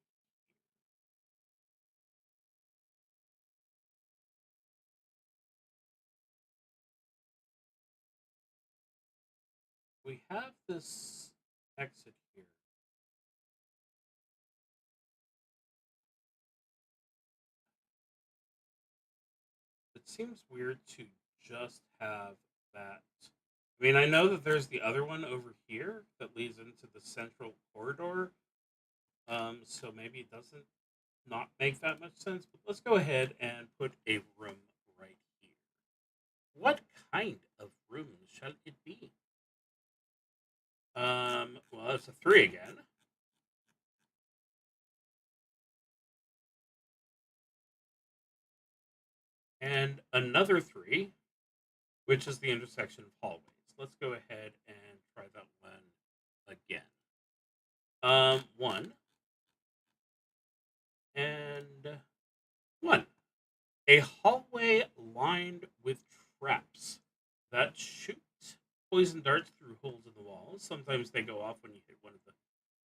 We have this exit here. It seems weird to just have that. I mean, I know that there's the other one over here that leads into the central corridor. So maybe it doesn't not make that much sense. But let's go ahead and put a room right here. What kind of room shall it be? Well, it's a 3 again. And another 3, which is the intersection of hallways. Let's go ahead and try that one again. 1 and 1. A hallway lined with traps that shoot poison darts through holes in the walls. Sometimes they go off when you hit one of the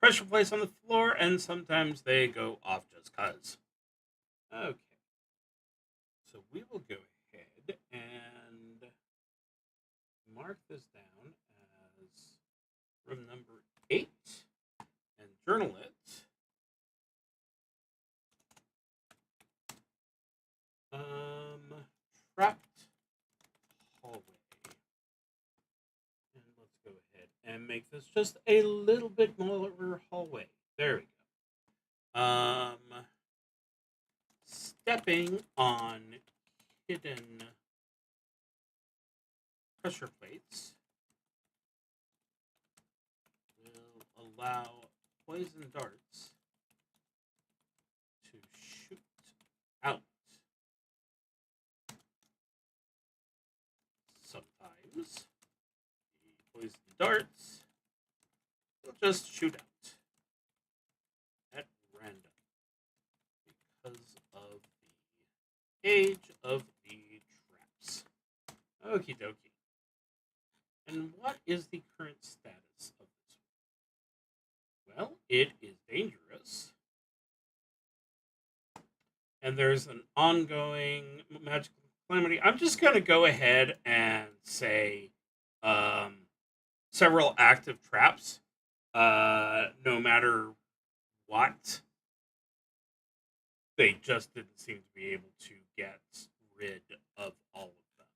pressure plates on the floor, and sometimes they go off just cuz. Okay. So we will go ahead and mark this down as room number 8 and journal it. Trapped hallway. And let's go ahead and make this just a little bit more hallway. There we go. Stepping on hidden pressure plates will allow poison darts to shoot out. Sometimes the poison darts will just shoot out at random because of the age of the traps. Okie dokie. And what is the current status of this one? Well, it is dangerous. And there's an ongoing magical calamity. I'm just going to go ahead and say several active traps. No matter what, they just didn't seem to be able to get rid of all of them.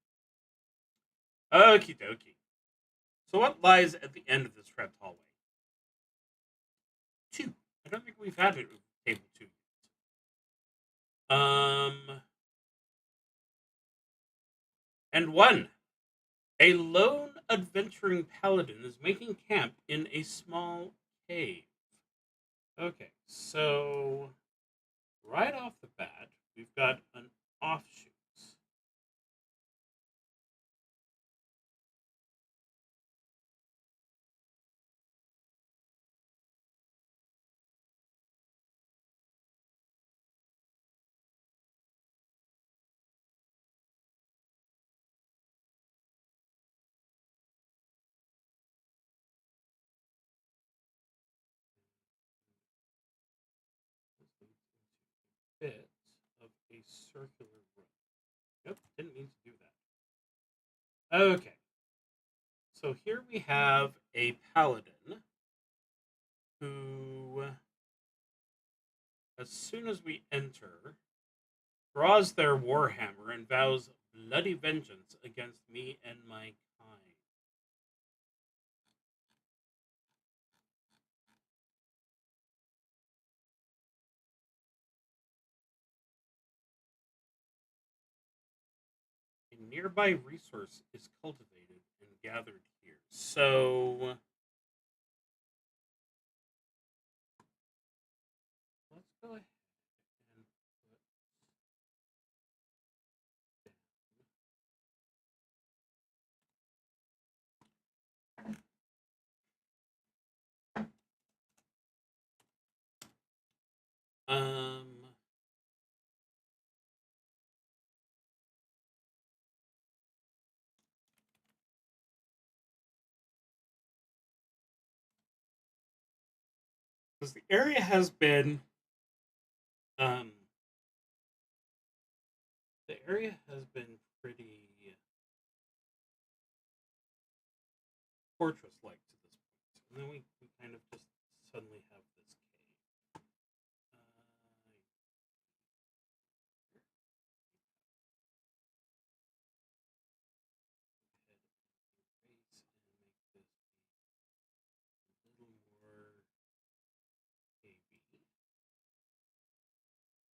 Okie dokie. So what lies at the end of this trapped hallway? 2. I don't think we've had it table 2 yet. And 1. A lone adventuring paladin is making camp in a small cave. Okay, so right off the bat, we've got an offshoot. This leads into a bit of a circular room. Nope, didn't mean to do that. Okay, so here we have a paladin who, as soon as we enter, draws their warhammer and vows bloody vengeance against me and my kind. A nearby resource is cultivated and gathered here. So let's go ahead and put because the area has been um, pretty fortress-like to this point, and then we kind of just suddenly have this cave. Go ahead and erase and make this a little more cavey.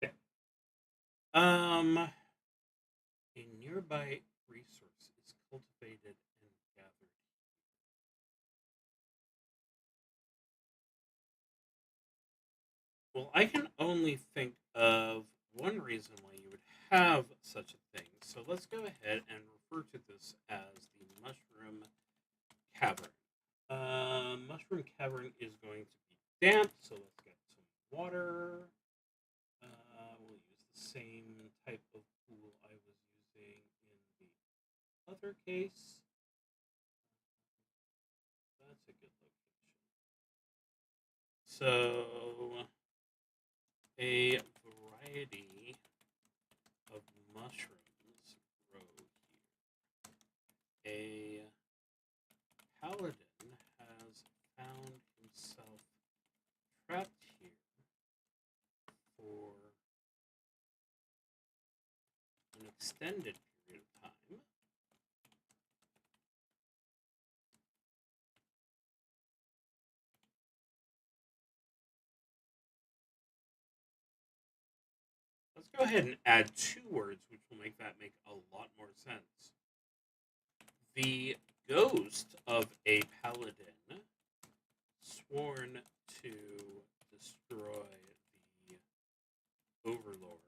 Okay. A nearby resource is cultivated and gathered. Well, I can only think of one reason why you would have such a thing. So let's go ahead and refer to this as the Mushroom Cavern. Mushroom Cavern is going to be damp, so let's get some water. We'll use the same type of pool I was using in the other case. That's a good location. So, a variety of mushrooms grow here. A paladin has found himself trapped here for an extended period of time. Let's go ahead and add two words, which will make that make a lot more sense. The ghost of a paladin sworn to destroy the overlord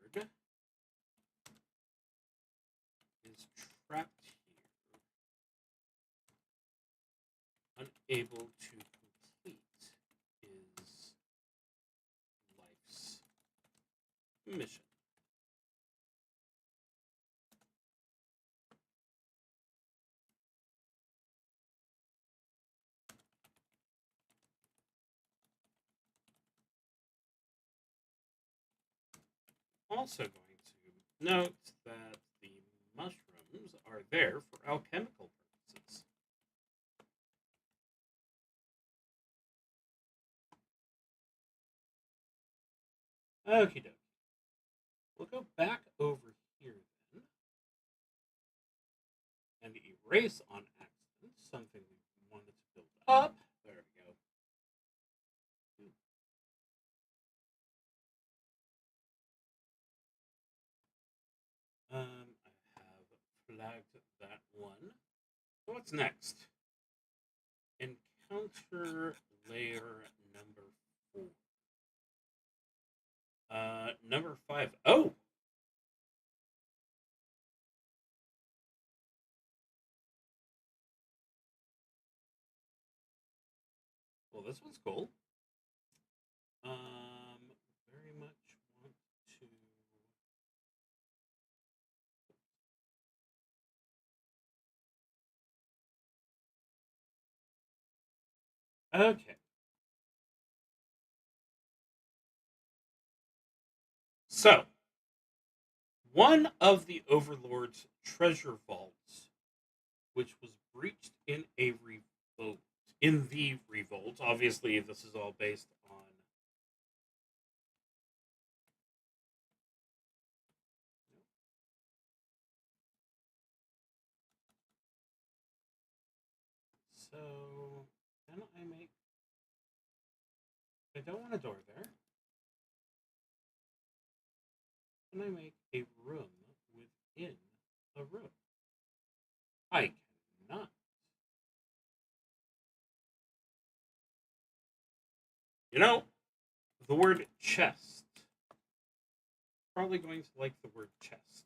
is trapped here, unable to complete his life's mission. Also going to note that the mushrooms are there for alchemical purposes. Okie dokie. We'll go back over here then and erase on accident something we wanted to build up. There we go. I have flagged that one. So what's next? Encounter layer number 4. Number 5. Oh! Well, this one's cool. Very much want to. Okay. So, one of the Overlord's treasure vaults, which was breached in a revolt. In the revolt, obviously, this is all based on. So, can I make. I don't want a door there. Can I make a room within a room? I cannot. You know, the word chest. Probably going to like the word chest.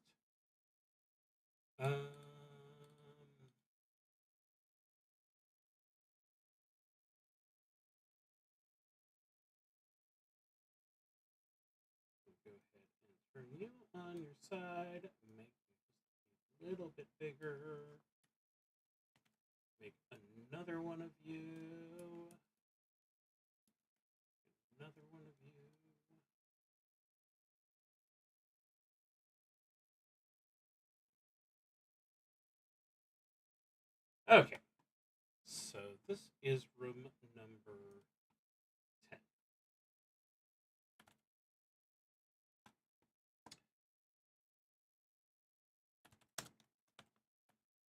Um, Turn you on your side. Make you a little bit bigger. Make another one of you. Another one of you. Okay. So this is room number 10.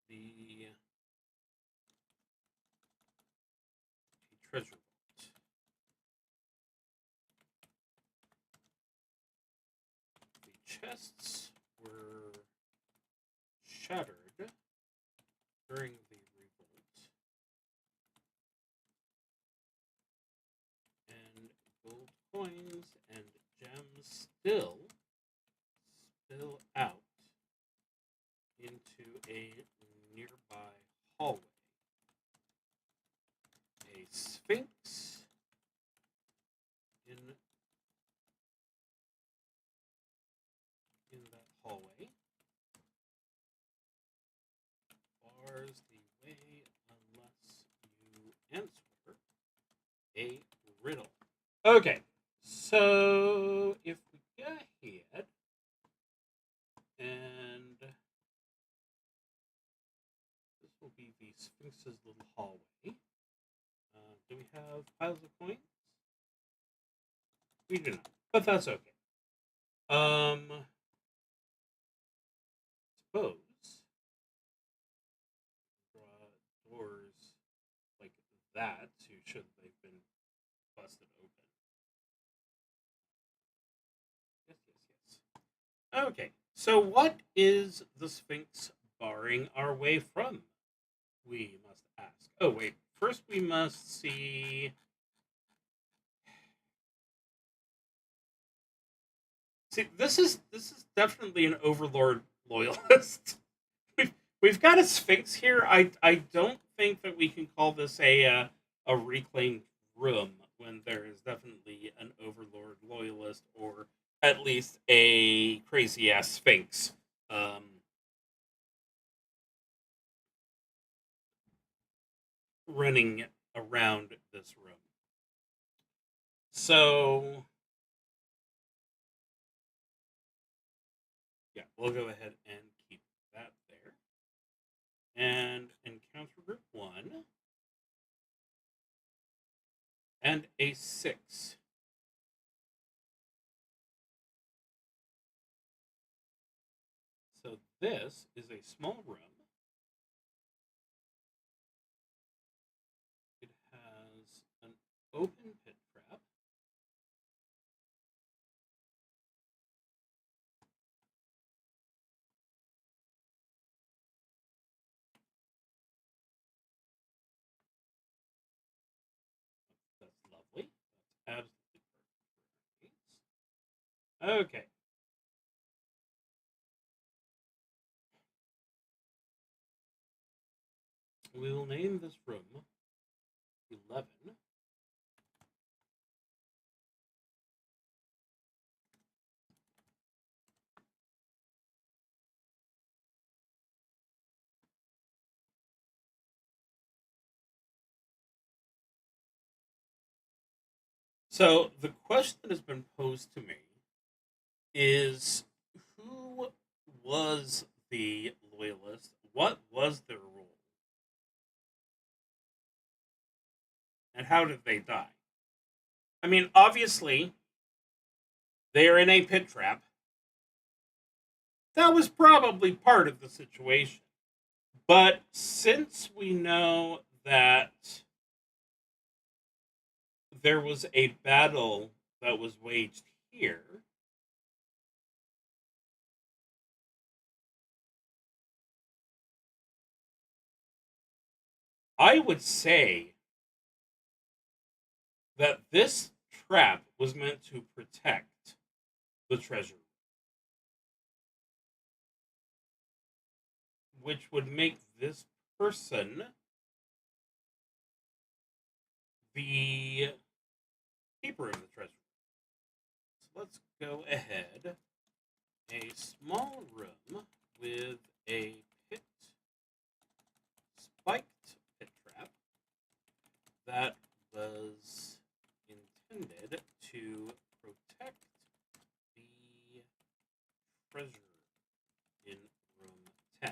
The treasure vault. The chests were shattered during the revolt, and gold coins and gems still spill out into a nearby hallway. A sphinx in that hallway bars the way unless you answer a riddle. Okay, so if we go ahead and this will be the Sphinx's little hallway. Do we have piles of coins? We do not, but that's okay. Suppose draw doors like that to show that they've been busted open. Yes, yes, yes. Okay, so what is the Sphinx barring our way from? We must ask. Oh, wait. First, we must see. See, this is definitely an Overlord loyalist. we've got a Sphinx here. I don't think that we can call this a reclaimed room when there is definitely an Overlord loyalist or at least a crazy ass Sphinx. Running around this room. So, yeah, we'll go ahead and keep that there. And encounter group 1 and a 6. So this is a small room. It has an open pit trap. That's lovely. That's absolutely perfect for our needs. Okay. We will name this room 11. So the question that has been posed to me is who was the loyalist? What was their role? And how did they die? I mean, obviously, they're in a pit trap. That was probably part of the situation. But since we know that there was a battle that was waged here, I would say that this trap was meant to protect the treasure, which would make this person the keeper of the treasure. So let's go ahead treasure in room 10.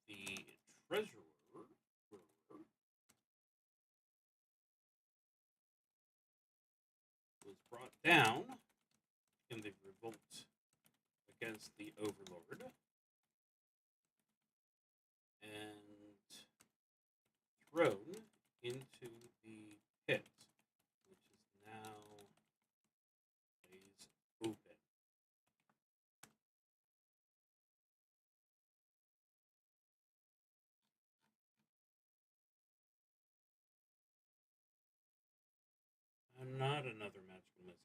The treasurer was brought down in the revolt against the overlord and thrown into the pit, which is now lays open. And not another magical mishap.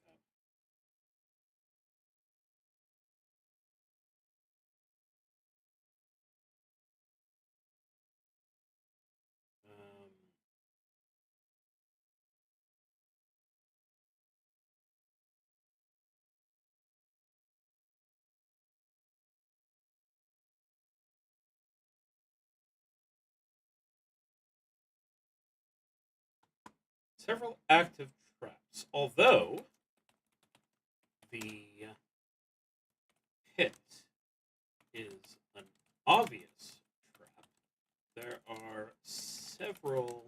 Several active traps, although the pit is an obvious trap. There are several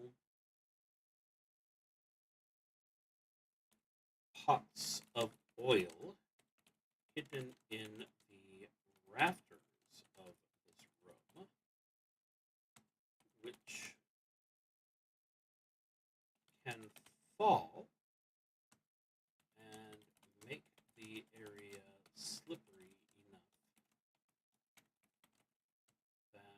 pots of oil hidden in the rafters of this room, which can fall and make the area slippery enough that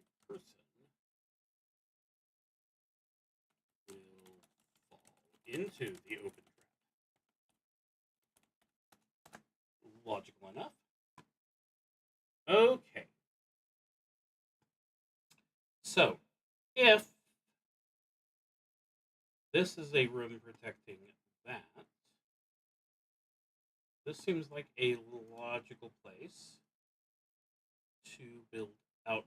a person will fall into the open trap. Logical enough. Okay. So, if this is a room protecting that, this seems like a logical place to build out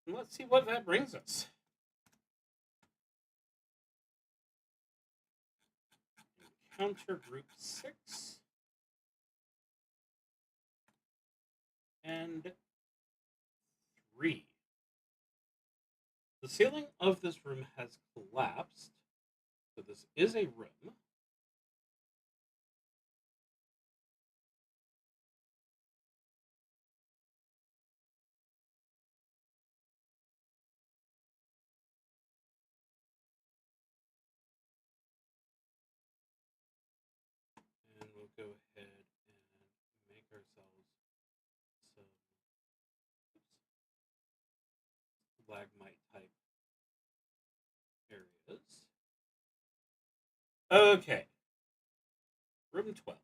from. And let's see what that brings us. Encounter group 6 and 3. The ceiling of this room has collapsed, so this is a room. And we'll go ahead and make ourselves some stalagmite type areas. Okay. Room 12.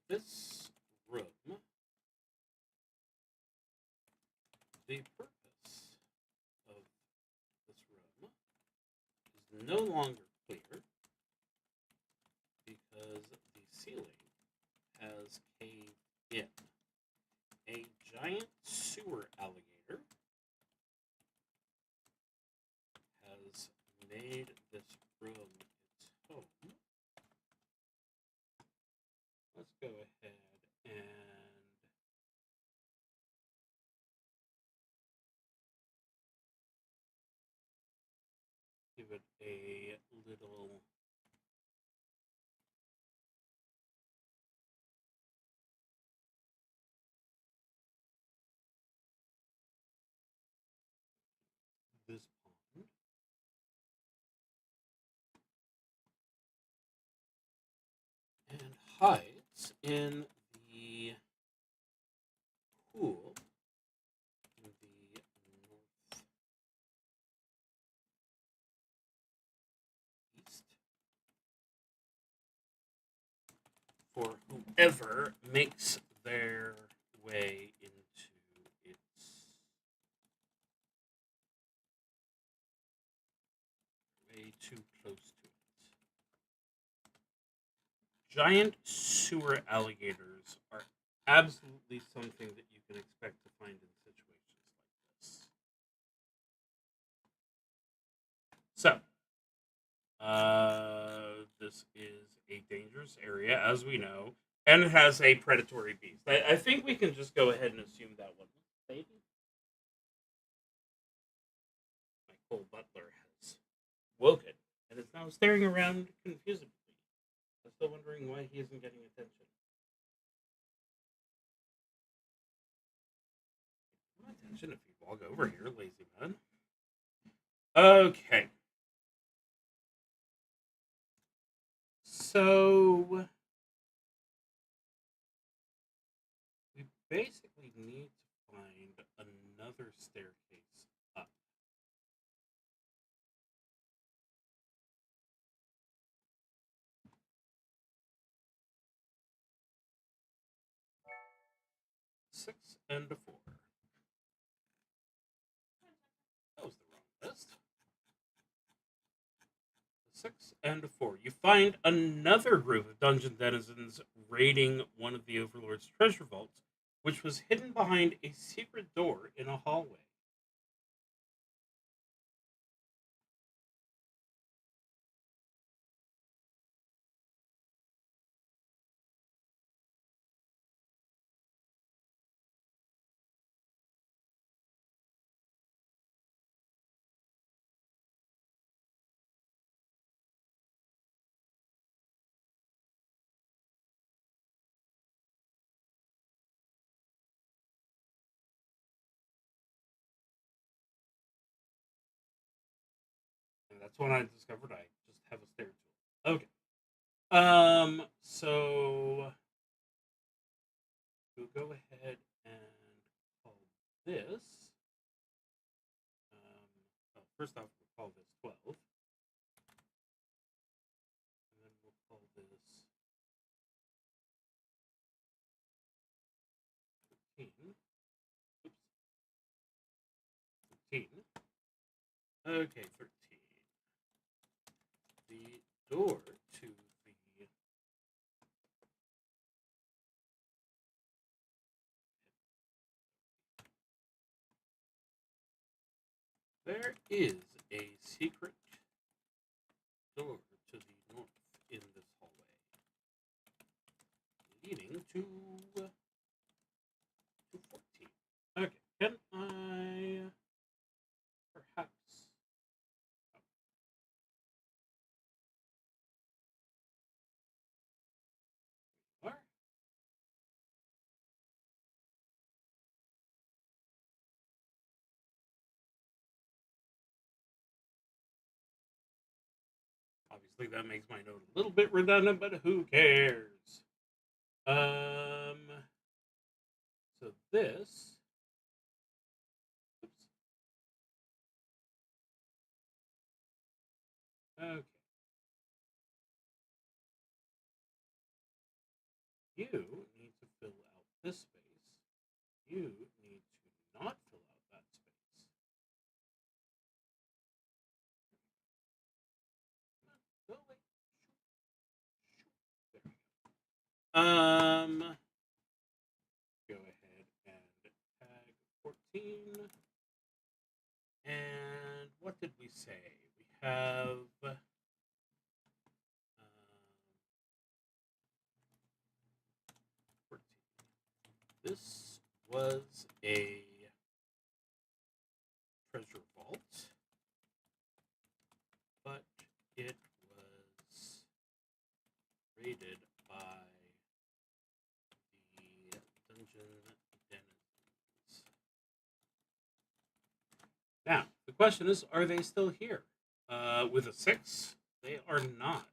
This room, the purpose of this room is no longer clear because the ceiling has caved in. A giant sewer alligator has made this room its home. Let's go ahead and give it a little this pond. And hides in the pool in the northeast for whoever makes their way into its way too close to it. giant sewer alligators are absolutely something that you can expect to find in situations like this. So, this is a dangerous area, as we know, and it has a predatory beast. I think we can just go ahead and assume that one. Baby? My cool butler has woken and is now staring around confusedly. I'm still wondering why he isn't getting attention. Attention if you walk over here, lazy man. Okay. So we basically need to find another staircase up. Six and a four. That was the wrong list. Six and a four. You find another group of dungeon denizens raiding one of the Overlord's treasure vaults, which was hidden behind a secret door in a hallway. And that's when I discovered I just have a stair tool. Okay. So we'll go ahead and call this. First off, we'll call this 12. And then we'll call this 13. Oops. 13. Okay, 13. The door to the there is a secret door to the north in this hallway, leading to 14. Okay, can I perhaps? Oh. Obviously, that makes my note a little bit redundant, but who cares? So this. Oops. Okay. You need to fill out this space. You need to not fill out that space. Go away. There we go. Go ahead and tag 14. And what did we say? We have 14. This was a treasure vault, but it was raided by the dungeon denizens. Now, the question is, are they still here? With a 6, they are not.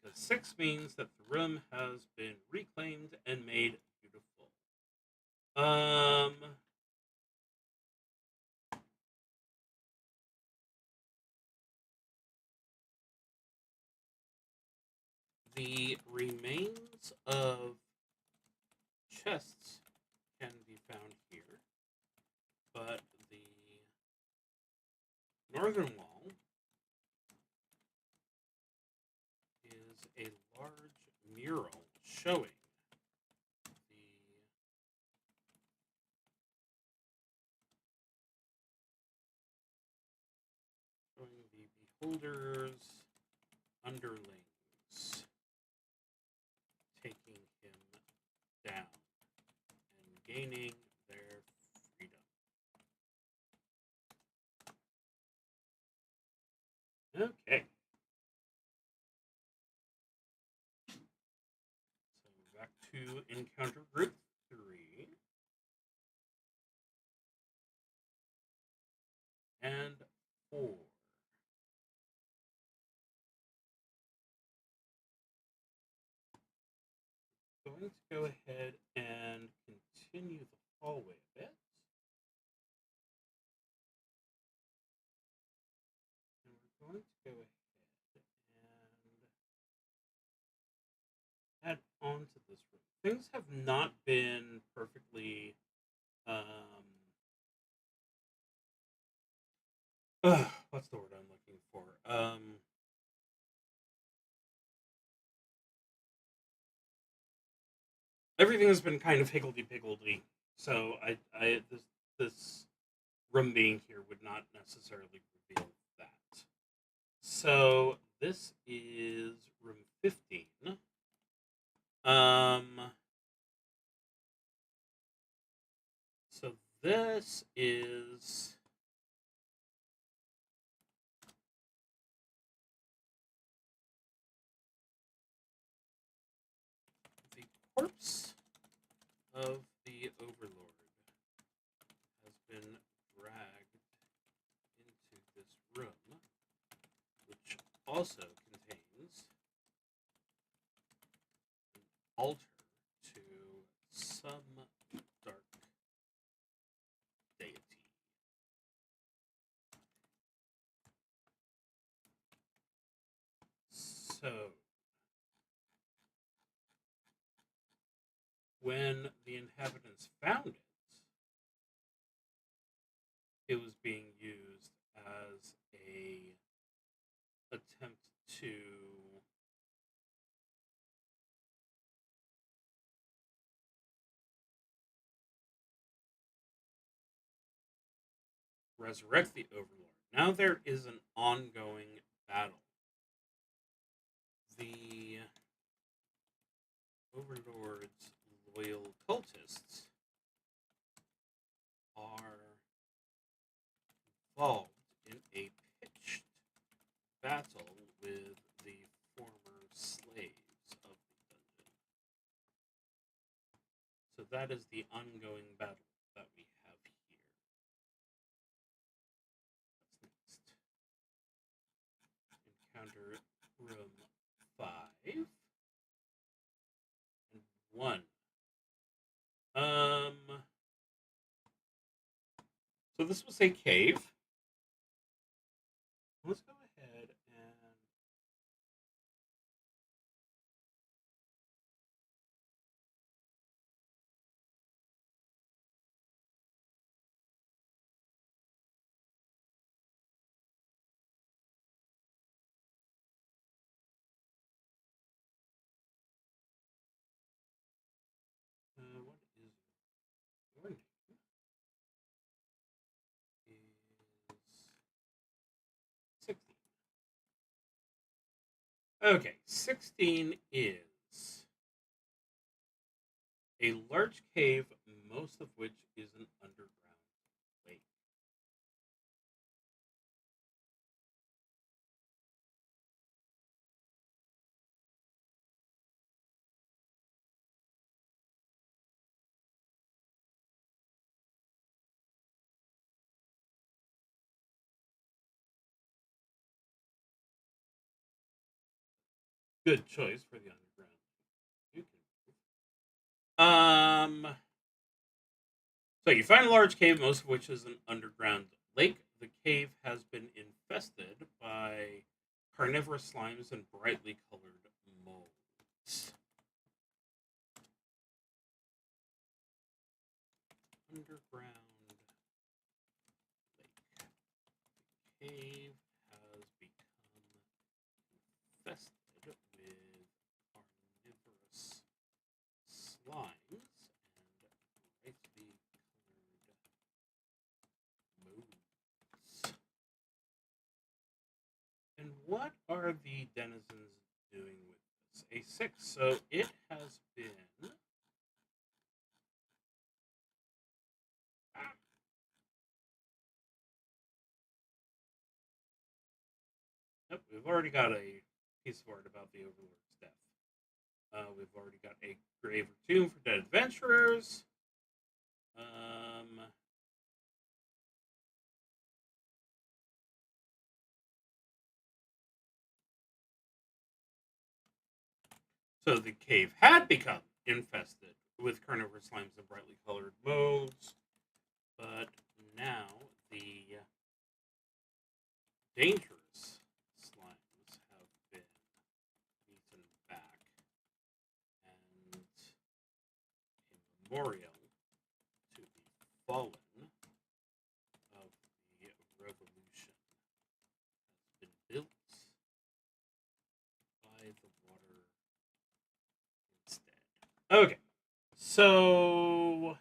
Because 6 means that the room has been reclaimed and made beautiful. The remains of chests can be found here, but the northern wall is mural showing the beholders underlings taking him down and gaining their freedom. Okay. So back to encounter group 3. And 4. Going to go ahead and continue the hallway a bit. And we're going to go ahead and add on to this room. Things have not been perfectly what's the word I'm looking for? Everything has been kind of higgledy-piggledy. So this room being here would not necessarily reveal that. So this is room 15. So this is the corpse of the Overlord has been dragged into this room, which also contains an altar to some dark deity. So, when the inhabitants found it, it was being used as a attempt to resurrect the Overlord. Now there is an ongoing battle. The Overlord's loyal cultists are involved in a pitched battle with the former slaves of the dungeon. So that is the ongoing battle that we have here. What's next? Encounter room 5 and 1. So this was a cave. Let's go ahead and what is your name? Is 16. Okay, 16 is a large cave, most of which is an underground lake. Good choice for the underground. You can. So you find a large cave, most of which is an underground lake. The cave has been infested by carnivorous slimes and brightly colored molds. Underground lake. The cave has become infested with carnivorous lines and brightly colored modes. And what are the denizens doing with this? A 6. So it has been. Nope, we've already got a piece of art about the Overlord's death. We've already got a grave or tomb for dead adventurers. So the cave had become infested with carnivorous slimes and brightly colored modes, but now the dangerous slimes have been beaten back, and a memorial to the fallen of the revolution has been built by the water instead. Okay, so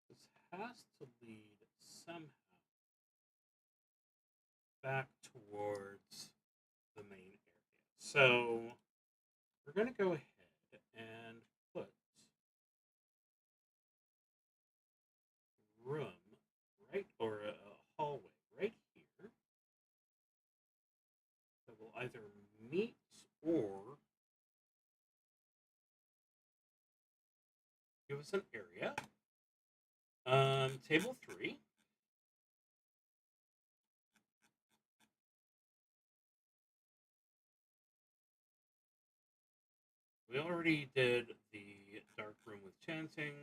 this has to lead somehow back towards the main area. So we're going to go ahead and put room right, or a hallway right here that will either meet or give us an area. Table 3. We already did the dark room with chanting.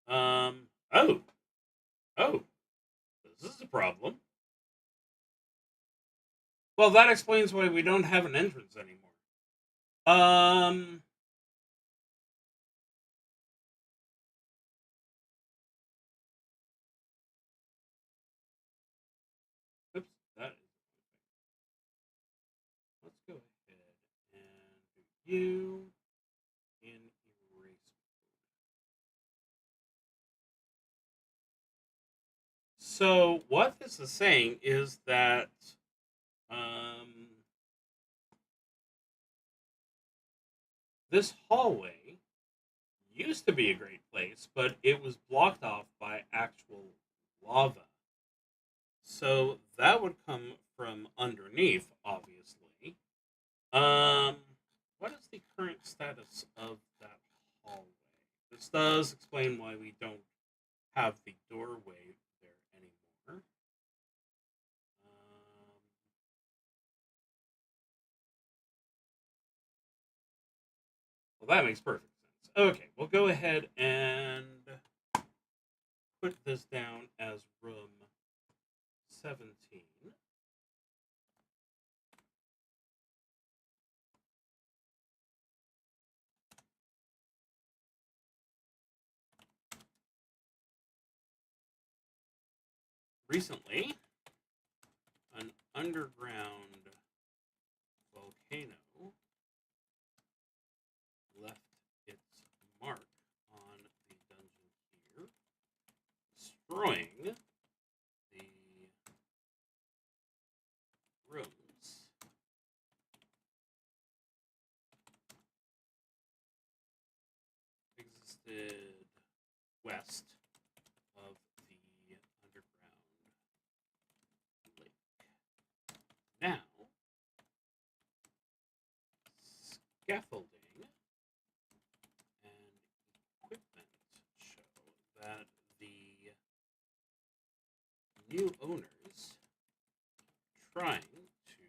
Oh, this is a problem. Well, that explains why we don't have an entrance anymore. Oops, that is. Let's go ahead and do you in erase mode. So what this is saying is that this hallway used to be a great place, but it was blocked off by actual lava. So that would come from underneath, obviously. What is the current status of that hallway? This does explain why we don't have the doorway there anymore. Well, that makes perfect sense. Okay, we'll go ahead and put this down as room 17. Recently, an underground volcano left its mark on the dungeon here, destroying the rooms existed west of the underground lake. Now, scaffolding and equipment show that the new owners trying to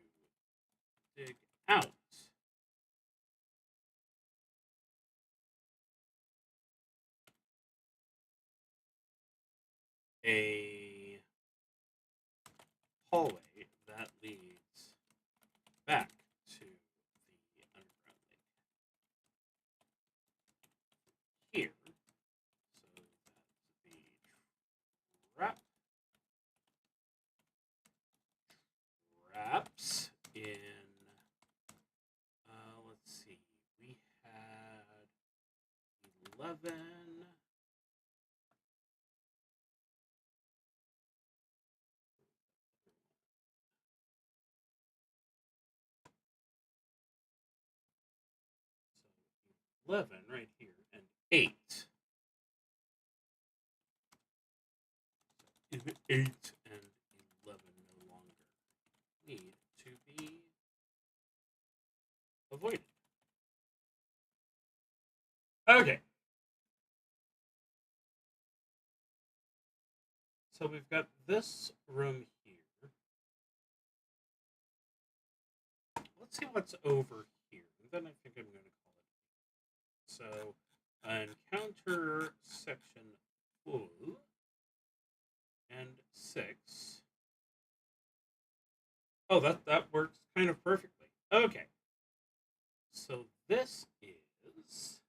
dig out a hallway that leads back to the underground lake here. So that's the trap. Traps in, let's see, we had 11. So 11 right here and 8. So 8 and 11 no longer need to be avoided. Okay. So we've got this room here. Let's see what's over here. And then I think I'm going to call it. So encounter section full and 6. Oh, that works kind of perfectly. Okay. So this is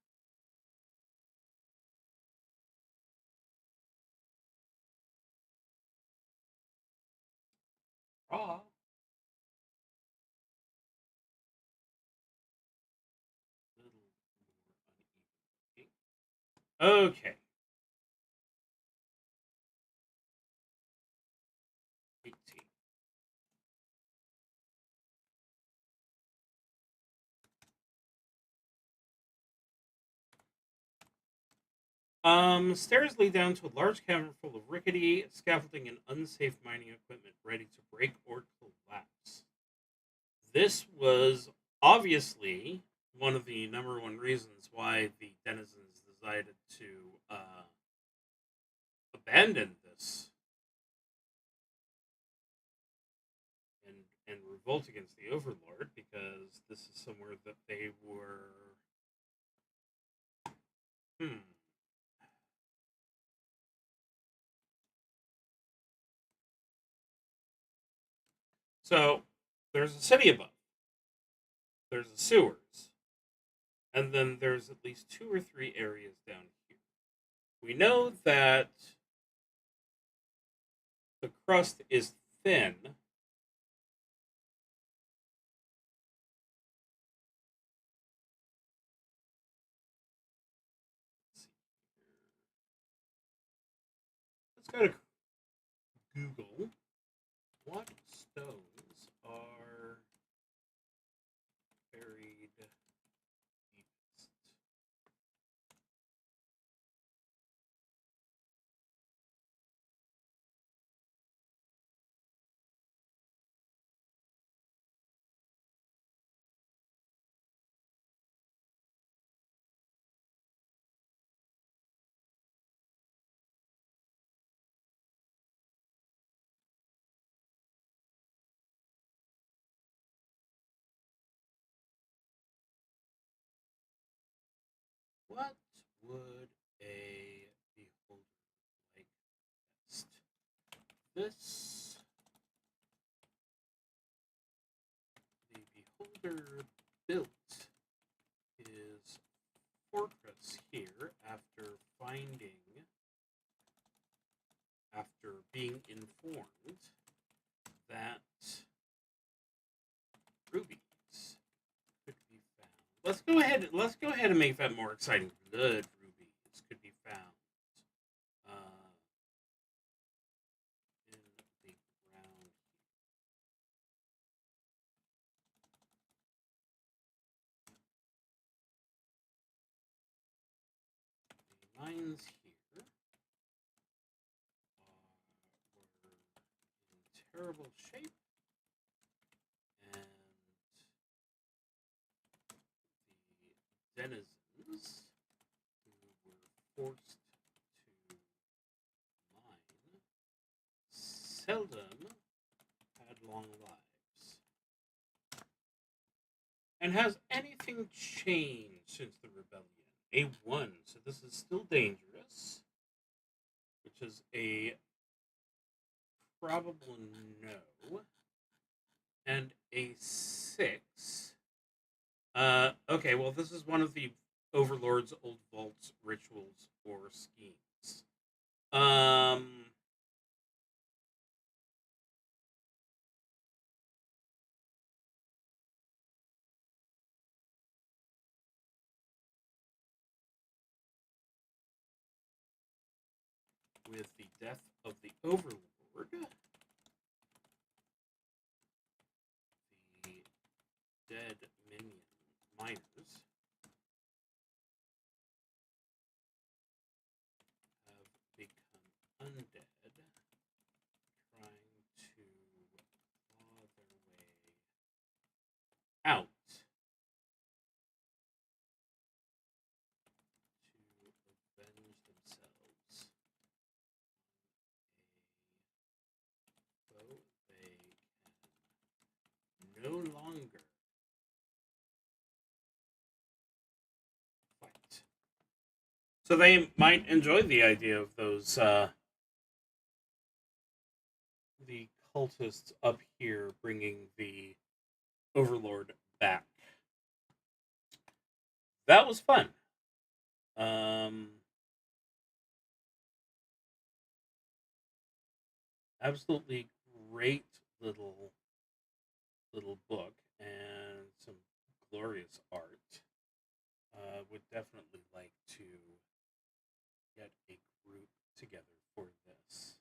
raw. A little more uneven looking. Okay. 18. Stairs lead down to a large cavern full of rickety scaffolding and unsafe mining equipment ready to break or collapse. This was obviously one of the number one reasons why the denizens decided to abandon this and revolt against the Overlord, because this is somewhere that they were. So there's a city above. There's the sewers, and then there's at least 2 or 3 areas down here. We know that the crust is thin. Let's go to Google. What stones are buried deepest? What would a beholder like best? This, the beholder built his fortress here after being informed that rubies could be found. Let's go ahead and make that more exciting. Blood rubies could be found in the ground. The mines here were in terrible shape, and the denizens who were forced to mine seldom had long lives. And has anything changed since the rebellion? A 1, so this is still dangerous, which is a probable no. And a 6. Okay, well, this is one of the Overlord's old vaults, rituals, or schemes. With the death of the Overlord, the dead minion miners have become undead, trying to claw their way out to avenge themselves on a foe they can no longer fight. So they might enjoy the idea of those the cultists up here bringing the Overlord back. That was fun. Absolutely great little book and some glorious art. Would definitely like to get a group together for this.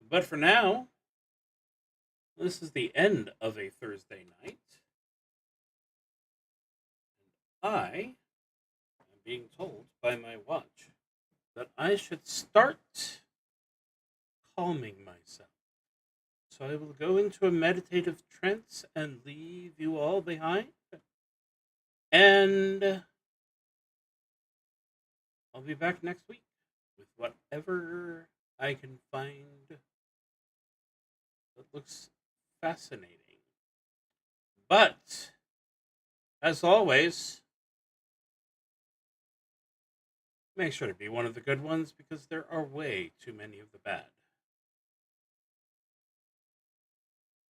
But for now, this is the end of a Thursday night. And I am being told by my watch that I should start calming myself. So I will go into a meditative trance and leave you all behind. And I'll be back next week with whatever I can find that looks fascinating. But, as always, make sure to be one of the good ones because there are way too many of the bad.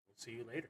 We'll see you later.